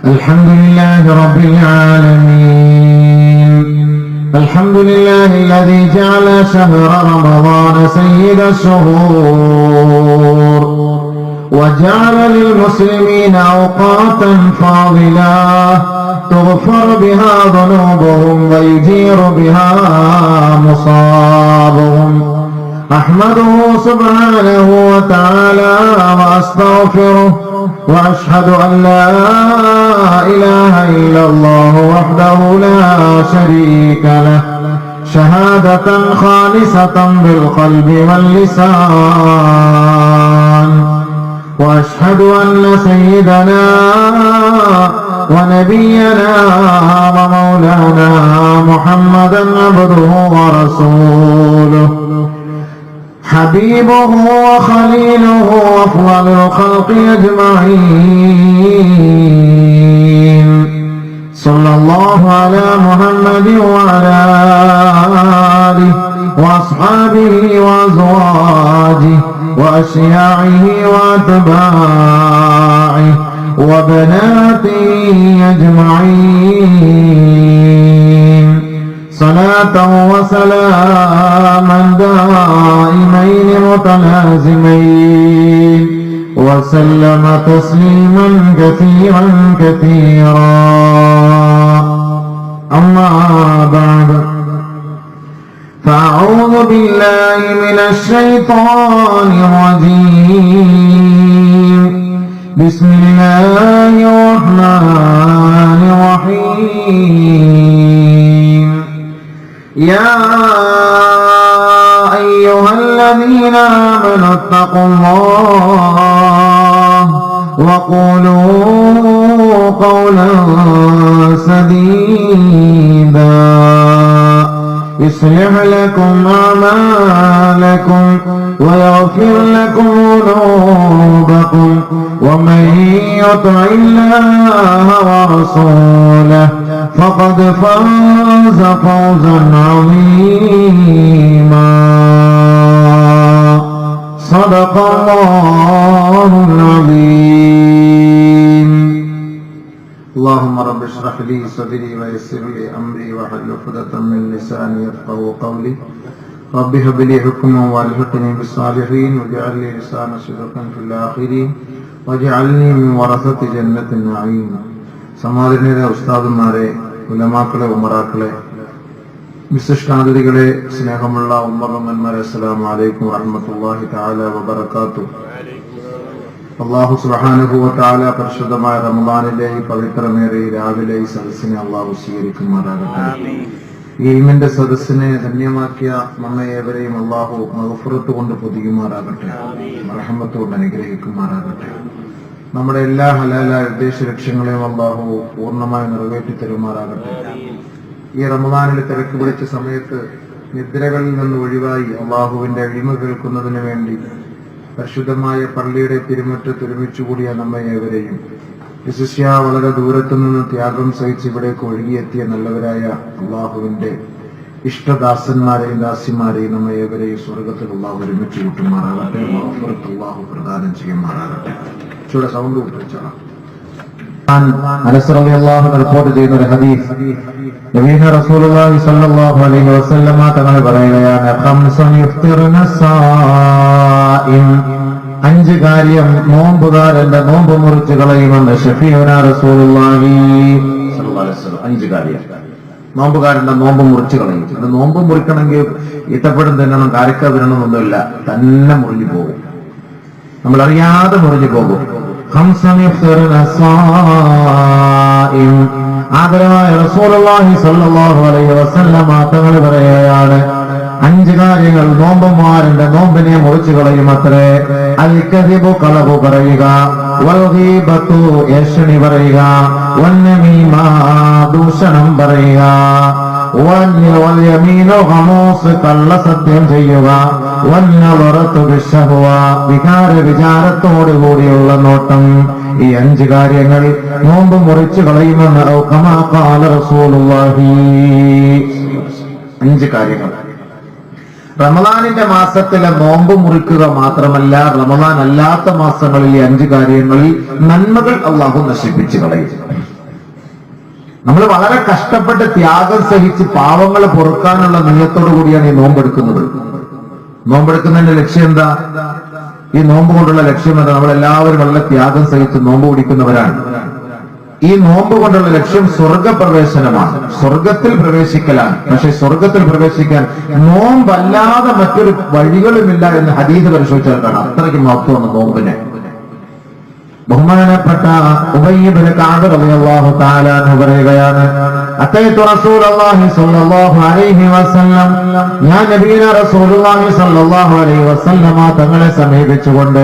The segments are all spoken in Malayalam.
الحمد لله رب العالمين. الحمد لله الذي جعل شهر رمضان سيد الشهور، وجعل للمسلمين أوقاتا فاضلة تغفر بها ذنوبهم ويجير بها مصابهم. أحمده سبحانه وتعالى وأستغفره، وأشهد أن لا إله إلا الله وحده لا شريك له شهادة خالصة بالقلب واللسان. وأشهد أن سيدنا ونبينا ومولانا محمدا عبده ورسوله، حبيبه وخليله وأفضل الخلق أجمعين. صلى الله على محمد وعلى آله وأصحابه وأزواجه وأشياعه وأتباعه وبناته أجمعين، صلاة وسلاما دائمين متلازمين، وسلم تسليما كثيرا كثيرا. أما بعد، فأعوذ بالله من الشيطان الرجيم. بسم الله الرحمن الرحيم. يا أيها الذين آمنوا اتقوا الله وقولوا قولا سديدا يصلح لكم أعمالكم ويغفر لكم ذنوبكم، ومن يطع الله ورسوله فقد فاز فوزا عظيما. صدق الله العظيم. اللهم رب اشرح لي صدري ويسر لي امري واحلل عقدة من لساني يفقهوا قولي. رب هب لي حكما والحقني بالصالحين واجعل لي لسان صدق في الاخرين واجعلني من ورثة جنة النعيم. സമാദരണീയ ഉസ്താദുമാരെ, ഉലമാക്കളെ, ഉമറാക്കളെ, വിശിഷ്ടാതിഥികളെ, സ്നേഹമുള്ള ഉമ്മറമ്മന്മാരെ, അസ്സലാമു അലൈക്കും വറഹ്മത്തുള്ളാഹി തആല വബറകാതുഹു. അല്ലാഹു സുബ്ഹാനഹു വ തആല പരിശുദ്ധമായ റമദാനിലെ ഈ പവിത്രമേറിയ രാവിലെ ഈ സദസ്സിനെ അല്ലാഹു സ്വീകരിക്കുമാറാകട്ടെ. ഈ ഇൽമിന്റെ സദസ്സിനെ ധന്യമാക്കിയ നമ്മെ ഏവരെയും അല്ലാഹു മഗ്ഫിറത്ത് കൊണ്ട് പൊതിയുമാറാകട്ടെ, റഹ്മത്ത് കൊണ്ട് അനുഗ്രഹിക്കുമാറാകട്ടെ. നമ്മുടെ എല്ലാ ഹലാലായ ഉദ്ദേശ ലക്ഷ്യങ്ങളെയും അല്ലാഹു പൂർണ്ണമായി നിറവേറ്റി തരുമാറാകട്ടെ. ഈ റമദാനിൽ തിരക്ക് പിടിച്ച സമയത്ത് നിദ്രകളിൽ നിന്ന് ഒഴിവായി അല്ലാഹുവിന്റെ ഇൽമ കേൾക്കുന്നതിന് വേണ്ടി പരിശുദ്ധമായ പള്ളിയുടെ തിരുമുറ്റത്ത് ഒരുമിച്ചുകൂടിയ നമ്മെ ഏവരെയും, വിശിഷ്യ വളരെ ദൂരത്തു നിന്ന് ത്യാഗം സഹിച്ച് ഇവിടേക്ക് ഒഴുകിയെത്തിയ നല്ലവരായ അല്ലാഹുവിന്റെ ഇഷ്ടദാസന്മാരെയും ദാസിമാരെയും നമ്മെ ഏവരെയും സ്വർഗത്തിൽ അല്ലാഹു ഒരുമിച്ച് കൂട്ടുമാറാകട്ടെ. മഗ്ഫിറത്ത് അല്ലാഹു പ്രദാനം ചെയ്യുമാറാകട്ടെ. ചൂടെ സൗണ്ട് കൂട്ടിച്ചോളാം. അനസ് റളിയല്ലാഹു അൻഹു റിപ്പോർട്ട് ചെയ്യുന്ന ഒരു ഹദീസ്, നബിയ റസൂലുള്ളാഹി സ്വല്ലല്ലാഹു അലൈഹി വസല്ലമ തങ്ങൾ പറയുകയാണ്, ഖംസുൻ യുഫ്തിറുന സായിം, 5 കാര്യം നോമ്പുകാരന്റെ നോമ്പ് മുറിച്ച് കളയുമെന്ന് ഷഫീഉനാ റസൂലുള്ളാഹി സ്വല്ലല്ലാഹു അലൈഹി വസല്ലം. 5 കാര്യം നോമ്പുകാരന്റെ നോമ്പ് മുറിച്ച് കളയും. അത് നോമ്പ് മുറിക്കണമെങ്കിൽ ഈത്തപ്പഴം തിന്നണം, കാരക്ക തിന്നണമെന്നൊന്നുമില്ല, തന്നെ മുറിഞ്ഞു പോകും, നമ്മളറിയാതെ മുറിഞ്ഞു പോകും. ആദരവായ റസൂലുള്ളാഹി സ്വല്ലല്ലാഹു അലൈഹി വസല്ലമ തങ്ങൾ പറയുകയാണ്, 5 കാര്യങ്ങൾ നോമ്പന്മാരന്റെ നോമ്പിനെ മുറിച്ചു കളയും അത്രേ. അൽ കദിബു, കളവ് പറയുക, വൽ ഗീബത്തു, ഏഷണി പറയുക, വന്നമീമ, ദൂഷണം പറയുക, വൽ യമീനു ഗമൂസ്, കള്ളസത്യം ചെയ്യുക, വന്നളറത്തു ബിശ്ശഹ്വ, വികാര വിചാരത്തോടു കൂടിയുള്ള നോട്ടം. ഈ 5 കാര്യങ്ങൾ നോമ്പ് മുറിച്ചു കളയുമെന്ന് കമാ ഖാല റസൂലുള്ളാഹി. 5 കാര്യങ്ങൾ. റമദാനിന്റെ മാസത്തിലെ നോമ്പ് മുറിക്കുക മാത്രമല്ല, റമദാൻ അല്ലാത്ത മാസങ്ങളിൽ ഈ 5 കാര്യങ്ങളിൽ നന്മകൾ അല്ലാഹു നശിപ്പിച്ചു കളയും. നമ്മൾ വളരെ കഷ്ടപ്പെട്ട് ത്യാഗം സഹിച്ച് പാവങ്ങൾ പൊറുക്കാനുള്ള നിയത്തോടു കൂടിയാണ് ഈ നോമ്പെടുക്കുന്നത്. നോമ്പെടുക്കുന്നതിന്റെ ലക്ഷ്യം എന്താ? ഈ നോമ്പ് കൊണ്ടുള്ള ലക്ഷ്യം എന്താ? നമ്മളെല്ലാവരും വളരെ ത്യാഗം സഹിച്ച് നോമ്പ് പിടിക്കുന്നവരാണ്. ഈ നോമ്പ് കൊണ്ടുള്ള ലക്ഷ്യം സ്വർഗപ്രവേശനമാണ്, സ്വർഗത്തിൽ പ്രവേശിക്കലാണ്. പക്ഷെ സ്വർഗത്തിൽ പ്രവേശിക്കാൻ നോമ്പല്ലാതെ മറ്റൊരു വഴികളുമില്ല എന്ന് ഹദീസ് പരിശോധിച്ചാൽ കാണാം. അത്രയ്ക്ക് മഹത്വമാണ് നോമ്പിനെ. ബഹുമാനപ്പെട്ട ഉബയ്യ് ഇബ്നു കഅബ് റളിയല്ലാഹു തആല അൻഹു പറയുകയാണ്, അത്തൈതു റസൂലുള്ളാഹി സ്വല്ലല്ലാഹു അലൈഹി വസല്ലം, ഞാൻ നബിയന റസൂലുള്ളാഹി സ്വല്ലല്ലാഹു അലൈഹി വസല്ലമ തങ്ങളെ സമീപിച്ചുകൊണ്ട്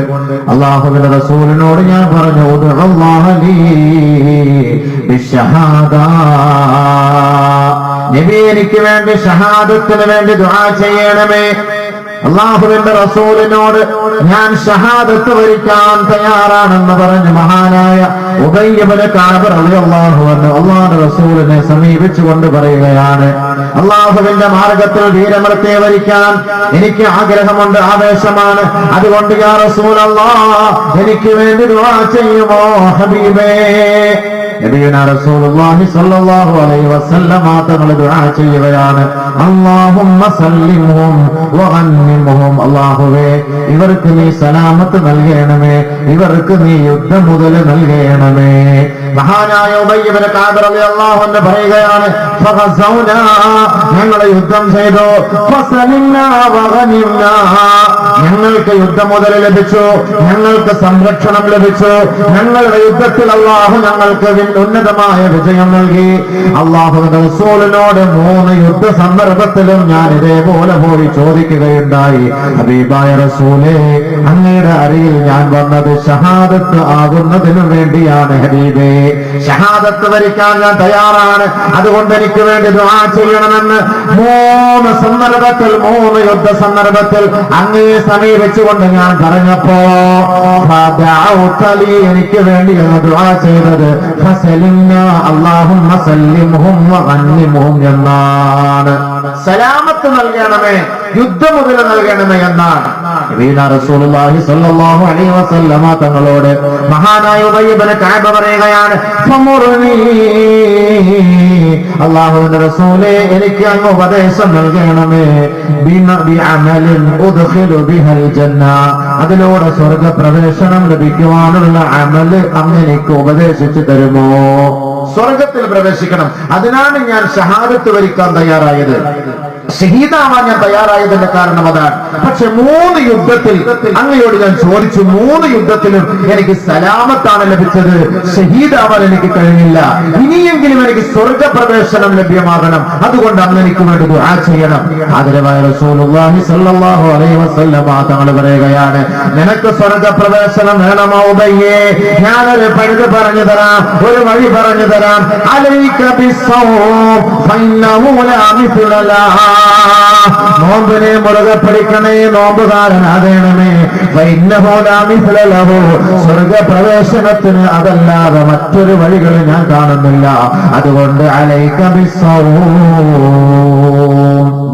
അല്ലാഹുവിന്റെ റസൂലിനോട് ഞാൻ പറഞ്ഞു, ഉദ്ഉല്ലാഹ ലീ ബിശ്ശഹാദ, നബി എനിക്ക് വേണ്ടി ഷഹാദത്തിന് വേണ്ടി ദുആ ചെയ്യണമേ. അല്ലാഹുവിന്റെ റസൂലിനോട് ഞാൻ ഷഹാദത്ത് വരിക്കാൻ തയ്യാറാണെന്ന് പറഞ്ഞ് മഹാനായ ഉബയ്യ് ഇബ്നു കഅബ് റളിയല്ലാഹു അൻഹു അല്ലാഹുവിന്റെ റസൂലിനെ സമീപിച്ചുകൊണ്ട് പറയുകയാണ്, അല്ലാഹുവിന്റെ മാർഗത്തിൽ വീരമൃത്യു വരിക്കാൻ എനിക്ക് ആഗ്രഹമുണ്ട്, ആവേശമാണ്. അതുകൊണ്ട് യാ റസൂലല്ലാഹ് എനിക്ക് വേണ്ടി ദുആ ചെയ്യുമോ ഹബീബേ? നബിയുനാ റസൂലുള്ളാഹി സ്വല്ലല്ലാഹു അലൈഹി വസല്ലമ തങ്ങൾ ദുആ ചെയ്യുകയാണ്, അല്ലാഹുമ്മ സല്ലിംഹും വഗന്നിംഹും, അല്ലാഹുവേ ഇവർക്ക് നീ സലാമത്ത് നൽകണമേ, ഇവർക്ക് നീ യുദ്ധം മുതൽ നൽകണമേ. മഹാനായ ഉബയ്യ് ഇബ്നു കഅബ് റളിയല്ലാഹു അൻഹു പറയുകയാണ്, ഫഗസൗനാ, ഞങ്ങൾ യുദ്ധം ചെയ്തു, ഫസലിംനാ വഗനിംനാ, ഞങ്ങൾക്ക് യുദ്ധം മുതൽ ലഭിച്ചു, ഞങ്ങൾക്ക് സംരക്ഷണം ലഭിച്ചു, ഞങ്ങളുടെ യുദ്ധത്തിൽ അല്ലാഹു ഞങ്ങൾക്ക് ഉന്നതമായ വിജയം നൽകി. അല്ലാഹുവിന്റെ റസൂലിനോട് 3 യുദ്ധ സന്ദർഭത്തിലും ഞാൻ ഇതേപോലെ പോയി ചോദിക്കുകയുണ്ടായി, ഹബീബായ റസൂലേ, അങ്ങയുടെ അരികിൽ ഞാൻ വന്നത് ഷഹാദത്ത് ആകുന്നതിനു വേണ്ടിയാണ് ഹബീബേ, ഷഹാദത്ത് വരിക്കാൻ ഞാൻ തയ്യാറാണ്, അതുകൊണ്ട് എനിക്ക് വേണ്ടി ദുആ ചെയ്യണമെന്ന് 3 സന്ദർഭത്തിൽ 3 യുദ്ധ സന്ദർഭത്തിൽ അങ്ങയെ സമീപിച്ചുകൊണ്ട് ഞാൻ പറഞ്ഞപ്പോ എനിക്ക് വേണ്ടി ദുആ ചെയ്തത് അല്ലാഹുമ്മ സല്ലിംഹും വഗന്നിംഹും എന്നാണ്. സലാമത്ത് നൽകണമേ, യുദ്ധം മുതൽ നൽകണമേ എന്നാണ് റസൂലുള്ളാഹി സ്വല്ലല്ലാഹു അലൈഹി വസല്ലമ തങ്ങളോട് മഹാനായ ഉബയ്യ് ഇബ്നു കഅബ് പറയുകയാണ്, ഫമുർനി, അല്ലാഹുവിന്റെ റസൂലേ എനിക്ക് അങ്ങ് ഉപദേശം നൽകണമേ, ബിഅമലിൻ ഉദ്ഖിലു ബിഹൽ ജന്ന, അതിലൂടെ സ്വർഗ്ഗപ്രവേശനം ലഭിക്കുവാനുള്ള അമല് അങ്ങ് എനിക്ക് ഉപദേശിച്ചു തരുമോ? സ്വർഗത്തിൽ പ്രവേശിക്കണം, അതിനാണ് ഞാൻ ഷഹാദത്ത് വരിക്കാൻ തയ്യാറായത്, ഷഹീദാവാൻ ഞാൻ തയ്യാറായതിന്റെ കാരണം അതാണ്. പക്ഷെ 3 യുദ്ധത്തിൽ അങ്ങയോട് ഞാൻ ചോദിച്ചു, 3 യുദ്ധത്തിലും എനിക്ക് സലാമത്താണ് ലഭിച്ചത്, ഷഹീദാവാൻ എനിക്ക് കഴിഞ്ഞില്ല. ഇനിയെങ്കിലും എനിക്ക് സ്വർഗപ്രവേശനം ലഭ്യമാകണം, അതുകൊണ്ട് അങ്ങ് എനിക്ക് വേണ്ടി ദുആ ചെയ്യണം. ആദരവായ റസൂലുള്ളാഹി സ്വല്ലല്ലാഹു അലൈഹി വസല്ലം തങ്ങൾ പറയുകയാണ്, നിനക്ക് സ്വർഗപ്രവേശനം വേണമോ ഉബയ്യേ? ഞാനൊരു പഴുത് പറഞ്ഞു തരാം, ഒരു വഴി പറഞ്ഞു തരാം. അലൈക ബിസ്സൗം ഫഇന്നഹു ലാ മിസ്ല ലഹ, നോമ്പിനെ മുറുകെ പിടിക്കണേ, നോമ്പുകാരനാകണമേ. ഫഇന്നഹു ലാ മിസ്ല ലഹു, സ്വർഗപ്രവേശനത്തിന് അതല്ലാതെ മറ്റൊരു വഴികൾ ഞാൻ കാണുന്നില്ല. അതുകൊണ്ട് അലൈക ബിസ്സൗം,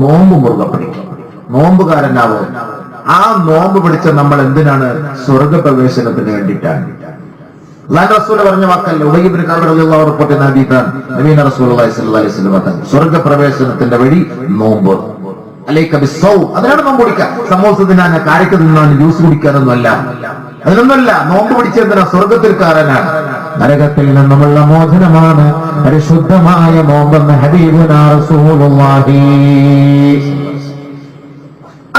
നോമ്പ് മുറുകെ പിടിക്കും, നോമ്പുകാരനാവും. ആ നോമ്പ് പിടിച്ച നമ്മൾ എന്തിനാണ്? സ്വർഗപ്രവേശനത്തിന് വേണ്ടിയിട്ടാണ്. അല്ലാഹു റസൂൽ പറഞ്ഞ വാക്കല്ല, ഉബയ്യ് ഇബ്നു കഅബ് റളിയല്ലാഹു അൻഹു റിപ്പോർട്ട് ചെയ്യുന്ന ഹദീസാണ്. നബി റസൂലുള്ളാഹി സ്വല്ലല്ലാഹു അലൈഹി വസല്ലം പറഞ്ഞു, സ്വർഗപ്രവേശനത്തിന്റെ വഴി നോമ്പ്. അലൈക ബിസ്സൗം, അതിനാണ് നോമ്പ് പിടിക്കുക. സമോസ തിന്നാൻ, കാരക്ക തിന്നാൻ, ജ്യൂസ് കുടിക്കാനൊന്നും അല്ല, അതിനൊന്നുമല്ല. നോമ്പ് പിടിച്ചെന്തിനാ? സ്വർഗത്തിൽ കാരനാണ്, നരകത്തിൽ നിന്നുമുള്ള മോചനമാണ് പരിശുദ്ധമായ നോമ്പെന്ന് ഹബീബുനാ റസൂലുള്ളാഹി.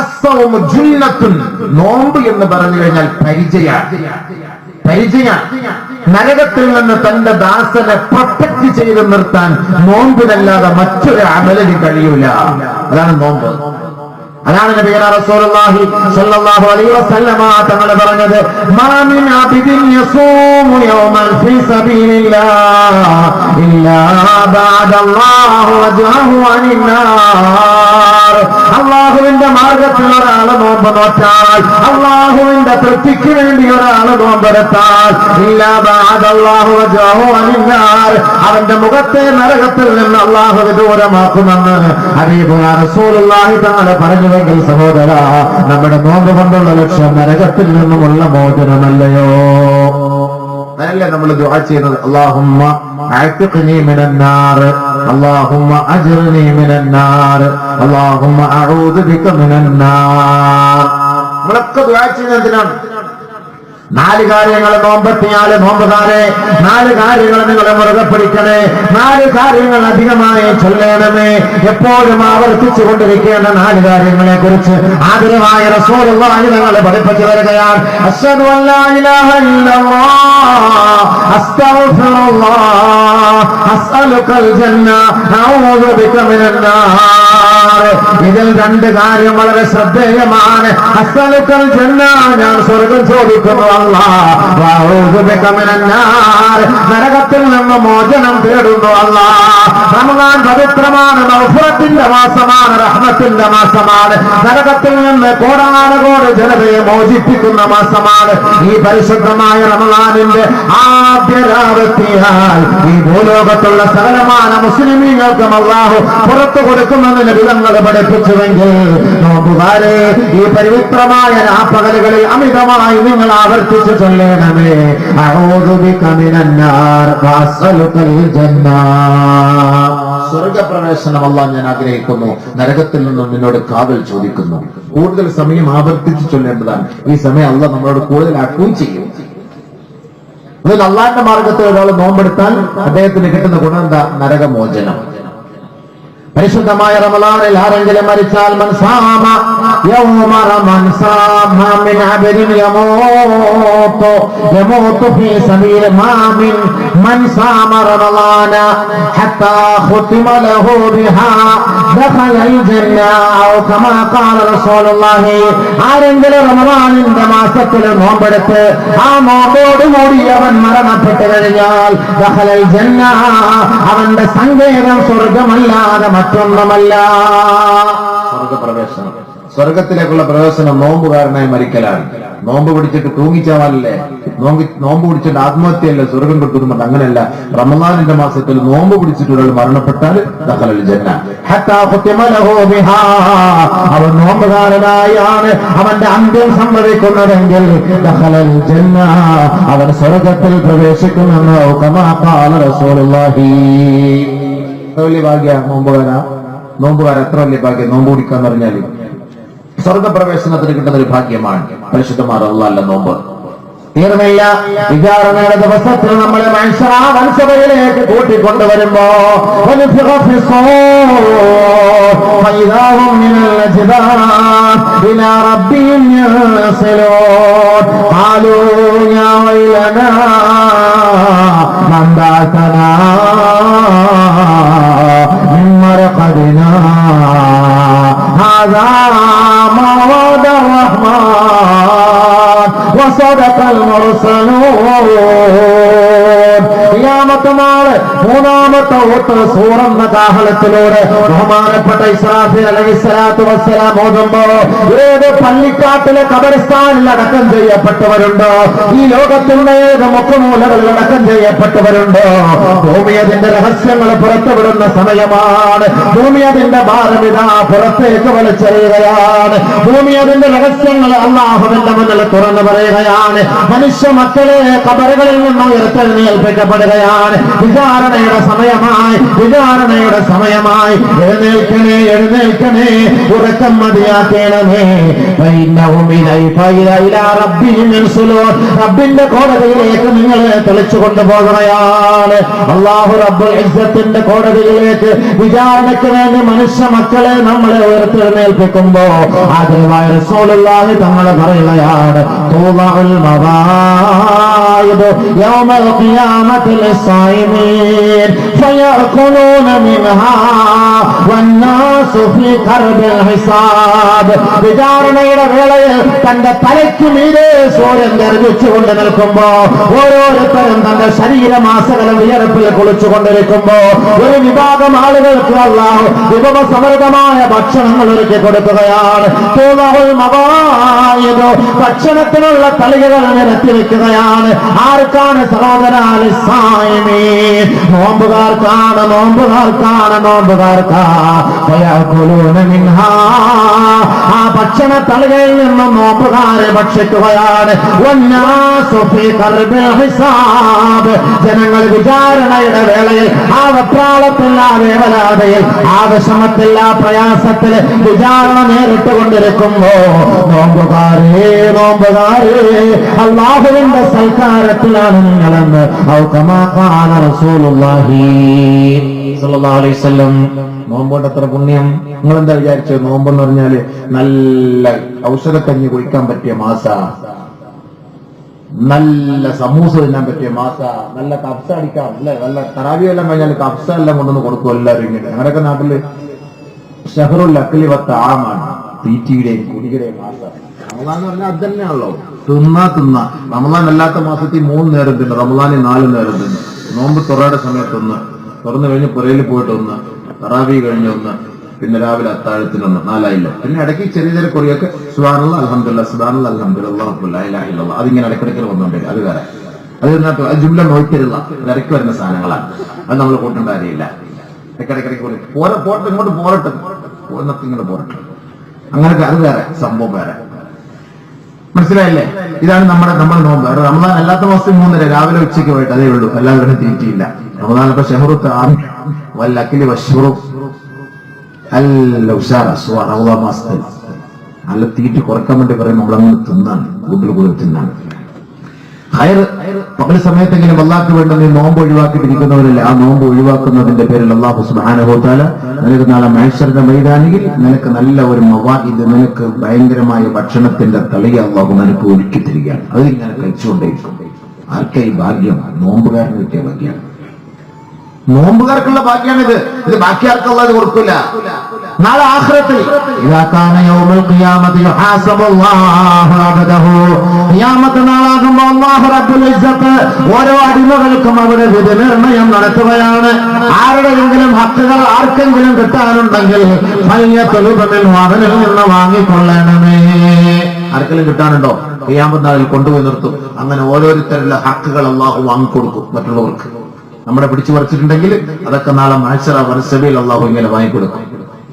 അസ്സൗമു ജുന്നത്തുൻ, നോമ്പ് എന്ന് പറഞ്ഞു കഴിഞ്ഞാൽ പരിചയാണ്, നരകത്തിൽ നിന്ന് തന്റെ ദാസനെ പ്രൊട്ടക്ട് ചെയ്ത് നിർത്താൻ നോമ്പിനല്ലാതെ മറ്റൊരു അമലിന് കഴിയൂല. അതാണ് നോമ്പ്. അതാണ് നബിയനാ റസൂലുള്ളാഹി സ്വല്ലല്ലാഹു അലൈഹി വസല്ലമ തങ്ങൾ പറഞ്ഞത്, മാ മിൻ അബ്ദിൻ യസൂമു യൗമൻ ഫീ സബീലില്ലാഹ് ഇല്ലാ ബഅദല്ലാഹു വജ്ഹഹു അനിന്നാർ. അല്ലാഹുവിന്റെ മാർഗ്ഗത്തിൽ ഒരാൾ നോമ്പ് നോറ്റാൽ, അല്ലാഹുവിന്റെ തൃപ്തിക്ക് വേണ്ടി ഒരാൾ നോമ്പെടുത്താൽ, ഇല്ലാ ബഅദല്ലാഹു വജ്ഹഹു അനിന്നാർ, അവന്റെ മുഖത്തെ നരകത്തിൽ നിന്ന് അല്ലാഹു ദൂരമാക്കുമെന്ന് ഹബീബുനാ റസൂലുള്ളാഹി തങ്ങൾ പറഞ്ഞു. സഹോദര, നമ്മുടെ നോമ്പ് കൊണ്ടുള്ള ലക്ഷ്യം നരകത്തിൽ നിന്നുമുള്ള മോചനമല്ലയോ? അങ്ങനല്ലേ നമ്മൾ ദുആ ചെയ്യുന്നത്, അല്ലാഹുമ്മ അഅ്തിഖ്നി മിനന്നാർ, അല്ലാഹുമ്മ അജ്ർനി മിനന്നാർ, അല്ലാഹുമ്മ അഊദു ബിക മിനന്നാർ. നമ്മളൊക്കെ ദുആ ചെയ്യുന്നത് എന്തിനാണ്? 4 കാര്യങ്ങൾ നോമ്പെത്തിയാല് നോമ്പുകാരെ 4 കാര്യങ്ങൾ നിങ്ങൾ മുറുകെ പിടിക്കണേ. 4 കാര്യങ്ങൾ അധികമായി ചൊല്ലണമേ. എപ്പോഴും ആവർത്തിച്ചു കൊണ്ടിരിക്കേണ്ട 4 കാര്യങ്ങളെ കുറിച്ച് ആദരവായ റസൂലുള്ളാഹി തങ്ങൾ പഠിപ്പിച്ചു തരികയാണ്. അശ്ഹദു അല്ലാ ഇലാഹ ഇല്ലല്ലാഹ്, അസ്തഗ്ഫിറുല്ലാഹ്, അസ്അലുകൽ ജന്ന, അഊദു ബിക മിനന്നാർ. ഇതിൽ 2 കാര്യം വളരെ ശ്രദ്ധേയമാണ്. അസ്അലുകൽ ജന്ന, ഞാൻ സ്വർഗ്ഗം ചോദിക്കുന്നു നരകത്തിൽ നിന്ന് മോചനം തേടുന്നു അല്ലാഹ്. റമദാൻ പവിത്രമാണ്, മഗ്ഫിറത്തിന്റെ മാസമാണ്, റഹ്മത്തിന്റെ മാസമാണ്. നരകത്തിൽ നിന്ന് കോടാനുകോടി ജനതയെ മോചിപ്പിക്കുന്ന മാസമാണ്. ഈ പരിശുദ്ധമായ റമദാനിന്റെ ആദ്യ രാവെത്തിയാൽ ഈ ഭൂലോകത്തുള്ള സകലമായ മുസ്ലിമീങ്ങൾക്കും അല്ലാഹു പുറത്തു കൊടുക്കുമെന്ന് നബിതങ്ങൾ പഠിപ്പിച്ചുവെങ്കിൽ നോമ്പുകാരെ ഈ പവിത്രമായ രാപ്പകലുകളിൽ അമിതമായി നിങ്ങൾ ആവർത്തിച്ചു ചൊല്ലണമേ. അഊദു ബിക മിനന്നാർ വഅസ്അലുകൽ ജന്ന. സ്വർഗപ്രവേശനം അല്ലാഹ് ഞാൻ ആഗ്രഹിക്കുന്നു, നരകത്തിൽ നിന്നും നിന്നോട് കാവൽ ചോദിക്കുന്നു. കൂടുതൽ സമയം ആവർത്തിച്ച് ചൊല്ലേണ്ടതാണ്. ഈ സമയം അല്ലാഹ് നമ്മളോട് കൂടുതൽ ആക്കുകയും ചെയ്യും. അതിൽ അള്ളാന്റെ മാർഗത്തിൽ ഒരാൾ നോമ്പെടുത്താൽ അദ്ദേഹത്തിന് കിട്ടുന്ന ഗുണം എന്താ? നരകമോചനം. പരിശുദ്ധമായ റമളാനിൽ ആരെങ്കിലും മരിച്ചാൽ മൻ സാമ യൗമ റമൻ സാമ മിൻ അബ്ദിൻ യമൂതു ഫീ സബീൽ മാ മിൻ മൻ സാമ റമളാന ഹത്താ ഖുതിമ ലഹു ബിഹാ ദഖലൽ ജന്ന ഔ കമാ ഖാല റസൂലുള്ളാഹി. ആരെങ്കിലും റമളാനിന്റെ മാസത്തിൽ നോമ്പെടുത്ത് ആ നോമ്പോടുകൂടി അവൻ മരണപ്പെട്ടു കഴിഞ്ഞാൽ ദഖലൽ ജന്ന, അവന്റെ സങ്കേതം സ്വർഗമല്ലാതെ മറ്റൊന്നുമല്ല. സ്വർഗപ്രവേശനം, സ്വർഗത്തിലേക്കുള്ള പ്രവേശനം നോമ്പുകാരനായി മരിക്കലാണ്. നോമ്പ് പിടിച്ചിട്ട് തൂങ്ങിച്ചാവാനല്ലേ, നോമ്പ് പിടിച്ചിട്ട് ആത്മഹത്യയല്ലേ സ്വർഗം കിട്ടുന്നുണ്ട്. അങ്ങനെയല്ല, റമളാനിന്റെ മാസത്തിൽ നോമ്പ് പിടിച്ചിട്ട് ഒരാൾ മരണപ്പെട്ടാൽ ദഖലൽ ജന്ന ഹത്താ ഖുതിമ ലഹു ബിഹാ, അവൻ നോമ്പുകാരനായാണ് അവന്റെ അന്ത്യം സംഭവിക്കുന്നതെങ്കിൽ ദഖലൽ ജന്ന, അവൻ സ്വർഗത്തിൽ പ്രവേശിക്കുമെന്ന് കമാ ഖാല റസൂലുള്ളാഹി. വലിയ ഭാഗ്യ നോമ്പുകാര എത്ര വലിയ ഭാഗ്യം നോമ്പ് കുടിക്കാന്ന് പറഞ്ഞാല് സ്വർഗപ്രവേശനത്തിന് കിട്ടുന്ന ഒരു ഭാഗ്യമാണ്. പരിശുദ്ധമായ അല്ലാഹുവിന്റെ നോമ്പ് തീർന്നില്ല. വിചാരണയുടെ ദിവസത്തിൽ നമ്മളെ വൻസഭയിലേക്ക് കൂട്ടിക്കൊണ്ടുവരുമ്പോ മൂന്നാമത്തെ സൂറന്ന കാഹളത്തിലൂടെ ബഹുമാനപ്പെട്ട ഇസ്രാഫീൽ അലൈഹിസ്സലാത്തു വസ്സലാം ഓതുമ്പോ ഏത് പള്ളിക്കാട്ടിലെ ഖബർസ്ഥാനിൽ അടക്കം ചെയ്യപ്പെട്ടവരുണ്ടോ, ഈ ലോകത്തിന്റെ ഏത് മുക്കുമൂലകളിൽ അടക്കം ചെയ്യപ്പെട്ടവരുണ്ടോ, ഭൂമി അതിന്റെ രഹസ്യങ്ങൾ പുറത്തുവിടുന്ന സമയമാണ്. ഭൂമി അതിന്റെ ഭാരമിതാ പുറത്തേക്ക് വലിച്ചെറിയുകയാണ്. ഭൂമി അതിന്റെ രഹസ്യങ്ങൾ അല്ലാഹുവിന്റെ മുന്നിൽ തുറന്നു പറയുകയാണ്. മനുഷ്യ മക്കളെ ഖബറുകളിൽ നിന്ന് ഉയർത്തെഴുന്നേൽപ്പിക്കപ്പെടുകയാണ്. വിചാരണയുടെ സമയമായി, വിചാരണയുടെ സമയമായി. എഴുന്നേൽക്കണേ, എഴുന്നേൽക്കണേ, ഉറക്കം മതിയാക്കണമേ. റബ്ബിന്റെ കോടതിയിലേക്ക് നിങ്ങളെ തെളിച്ചു കൊണ്ടുപോകുകയാണ്. അല്ലാഹു റബ്ബുൽ ഇസ്സത്തിന്റെ കോടതിയിലേക്ക് വിചാരണയ്ക്ക് വേണ്ടി മനുഷ്യ മക്കളെ നമ്മളെ ഉയർത്തെഴുന്നേൽപ്പിക്കുമ്പോ ആദരവായ റസൂലുള്ളാഹി തങ്ങൾ പറയുകയാണ്, തൂളഉൽ മവായിദ് യൗമൽ ഖിയാമത്തിൽ ലിസ്സായിമീൻ ഫയഅകുലൂന മിൻഹാ വന്നാസു ഫീ ഖർബിൽ ഹിസാബ്. വിചാരണയുടെ വേളയിൽ തന്റെ തലയ്ക്ക് മീതെ സൂര്യൻ ഗർജിച്ചുകൊണ്ട് നിൽക്കുമ്പോ ഓരോരുത്തരും തന്റെ ശരീരമാസകലം വിയർപ്പിൽ കുളിച്ചുകൊണ്ടിരിക്കുമ്പോ ഒരു വിഭാഗം ആളുകൾക്ക് അല്ലാഹു വിഭവസമൃദ്ധമായ ഭക്ഷണങ്ങൾ ഒരുക്കി കൊടുക്കുകയാണ്. ഭക്ഷണത്തിനുള്ള തളികകൾ നിരത്തി വെക്കുകയാണ്. ആർക്കാണ്? സഹോദരാൽ സായിമീൻ, നോമ്പുകാർക്കാണ്, നോമ്പുകാർക്കാണ്, നോമ്പുകാർക്കാ. ആ ഭക്ഷണം ഭക്ഷണ തളികയിൽ നിന്ന് നോമ്പുകാരെ ഭക്ഷിക്കുകയാണ്. ജനങ്ങൾ വിചാരണയുടെ വേളയിൽ ആ വെപ്രാളത്തിൽ, ആ വേവലാതയിൽ, ആ വിഷമത്തിൽ, ആ പ്രയാസത്തിൽ വിചാരണ നേരിട്ട് കൊണ്ടിരിക്കുമ്പോ നോമ്പുകാരേ നോമ്പുകാരേ അല്ലാഹുവിന്റെ സൽക്കാരത്തിലാണ് നിങ്ങളെന്ന് റസൂലുള്ളാഹി സ്വല്ലല്ലാഹു അലൈഹി വസല്ലം. നോമ്പോണ്ട് എത്ര പുണ്യം! നിങ്ങൾ എന്താ വിചാരിച്ചത്? നോമ്പെന്ന് പറഞ്ഞാല് നല്ല ഔഷധക്കഞ്ഞി കുടിക്കാൻ പറ്റിയ മാസ, നല്ല സമൂസ തിന്നാൻ പറ്റിയ മാസ, നല്ല കബ്സ അടിക്കാം അല്ലെ, നല്ല തറാവി എല്ലാം കഴിഞ്ഞാൽ കബ്സ എല്ലാം കൊണ്ടുവന്ന് കൊടുക്കും എല്ലാവരും. ഇങ്ങനെ ഞങ്ങളുടെയൊക്കെ നാട്ടില് ഷഹറുൽ അക്ലി വത്താമാണ്, തീറ്റിയുടെയും കുടിയുടെയും മാസം. റമദാൻ എന്ന് പറഞ്ഞാൽ അത് തന്നെയാണല്ലോ, തിന്ന റമദാൻ അല്ലാത്ത മാസത്തിൽ 3 നേരം തിന്നു, റമദാനിൽ 4 നേരം തിന്നു. നോമ്പ് തുറയുടെ സമയത്ത് ഒന്ന്, തുറന്നു കഴിഞ്ഞ് പുരയിൽ പോയിട്ട് ഒന്ന്, തറാവി കഴിഞ്ഞ് ഒന്ന്, പിന്നെ രാവിലെ അത്താഴത്തിനൊന്ന്, 4 ആയില്ല. പിന്നെ ഇടയ്ക്ക് ചെറിയ ചെറിയ കൊറിയൊക്കെ സുബ്ഹാനല്ലാഹ് അൽഹംദുലില്ലാഹ് സുബ്ഹാനല്ലാഹ് അൽഹംദുലില്ലാഹ് ലാ ഇലാഹ ഇല്ലല്ലാഹ് അതിങ്ങനെ ഇടയ്ക്കിടയ്ക്ക് വന്നുകൊണ്ടിരിക്കും. അത് വേറെ, അത് ജുംല നോക്കിത്തരുന്ന ഇടയ്ക്ക് വരുന്ന സാധനങ്ങളാണ്. അത് നമ്മൾ കൂട്ടേണ്ട കാര്യമില്ല. ഇടയ്ക്കിടയ്ക്ക് പോരട്ടെ, ഇങ്ങോട്ട് പോരട്ടെ, ഇങ്ങോട്ട് പോരട്ടെ, അങ്ങനൊക്കെ അത് വേറെ സംഭവം വേറെ. മനസ്സിലായില്ലേ? ഇതാണ് നമ്മുടെ നോമ്പ്. റമദാൻ അല്ലാത്ത മാസത്തിൽ 3 നേരം, രാവിലെ ഉച്ചയ്ക്ക് പോയിട്ട് അതേ ഉള്ളൂ, എല്ലാവരും തീറ്റിയില്ല. റമദാൻ ഇപ്പൊ ഷഹറുത്ത് വല്ലക്കിലി വശുറു റമദാൻ മാസത്തിൽ നല്ല തീറ്റി കുറക്കാൻ വേണ്ടി പറയും. നമ്മളങ്ങനെ തിന്നാണ്, വീട്ടിൽ പോയി തിന്നാണ്. പകൽ സമയത്തെങ്കിലും അല്ലാഹ്ക്ക് വേണ്ടി നീ നോമ്പ് ഒഴിവാക്കിയിട്ടിരിക്കുന്നവരല്ല, ആ നോമ്പ് ഒഴിവാക്കുന്നതിന്റെ പേരിൽ അല്ലാഹു സുബ്ഹാനഹു വ തആല നിനക്ക് നാളെ മഹ്ശറിന്റെ മൈതാനിയിൽ നിനക്ക് നല്ല ഒരു മവാഇദ്, നിനക്ക് ഭയങ്കരമായ ഭക്ഷണത്തിന്റെ തളിക അല്ലാഹു നിനക്ക് ഒരുക്കി തരികയാണ്. അത് ഇങ്ങനെ കഴിച്ചുകൊണ്ടേയിരിക്കും. ആർക്കാ ഈ ഭാഗ്യം? നോമ്പുകാരന് കിട്ടിയ ഭാഗ്യമാണ്, നോമ്പുകാർക്കുള്ള ഭാഗ്യാണിത്. ഇത് ബാക്കി ആർക്കുള്ള അത് കൊടുക്കില്ല. നാളെ ആഖിറത്തിൽ ഖിയാമത്ത് നാളാകുമ്പോൾ അല്ലാഹു റബ്ബുൽ ഇസ്സത്ത് ഓരോ അടിമകൾക്കും അവിടെ വിധി നിർണയം നടത്തുകയാണ്. ആരുടെയെങ്കിലും ഹക്കുകൾ ആർക്കെങ്കിലും കിട്ടാനുണ്ടെങ്കിൽ അവനിൽ നിന്ന് വാങ്ങിക്കൊള്ളണമേ. ആർക്കെങ്കിലും കിട്ടാനുണ്ടോ? ഖിയാമത്ത് നാളിൽ കൊണ്ടുപോയി നിർത്തും. അങ്ങനെ ഓരോരുത്തരുടെ ഹക്കുകൾ അല്ലാഹു വാങ്ങിക്കൊടുക്കും മറ്റുള്ളവർക്ക്. നമ്മളെ പിടിച്ചു പറിച്ചിട്ടുണ്ടെങ്കിൽ അതൊക്കെ നാളെ മഹ്ശറ വറസബിൽ അല്ലാഹു ഇങ്ങനെ വാങ്ങിക്കൊടുക്കും,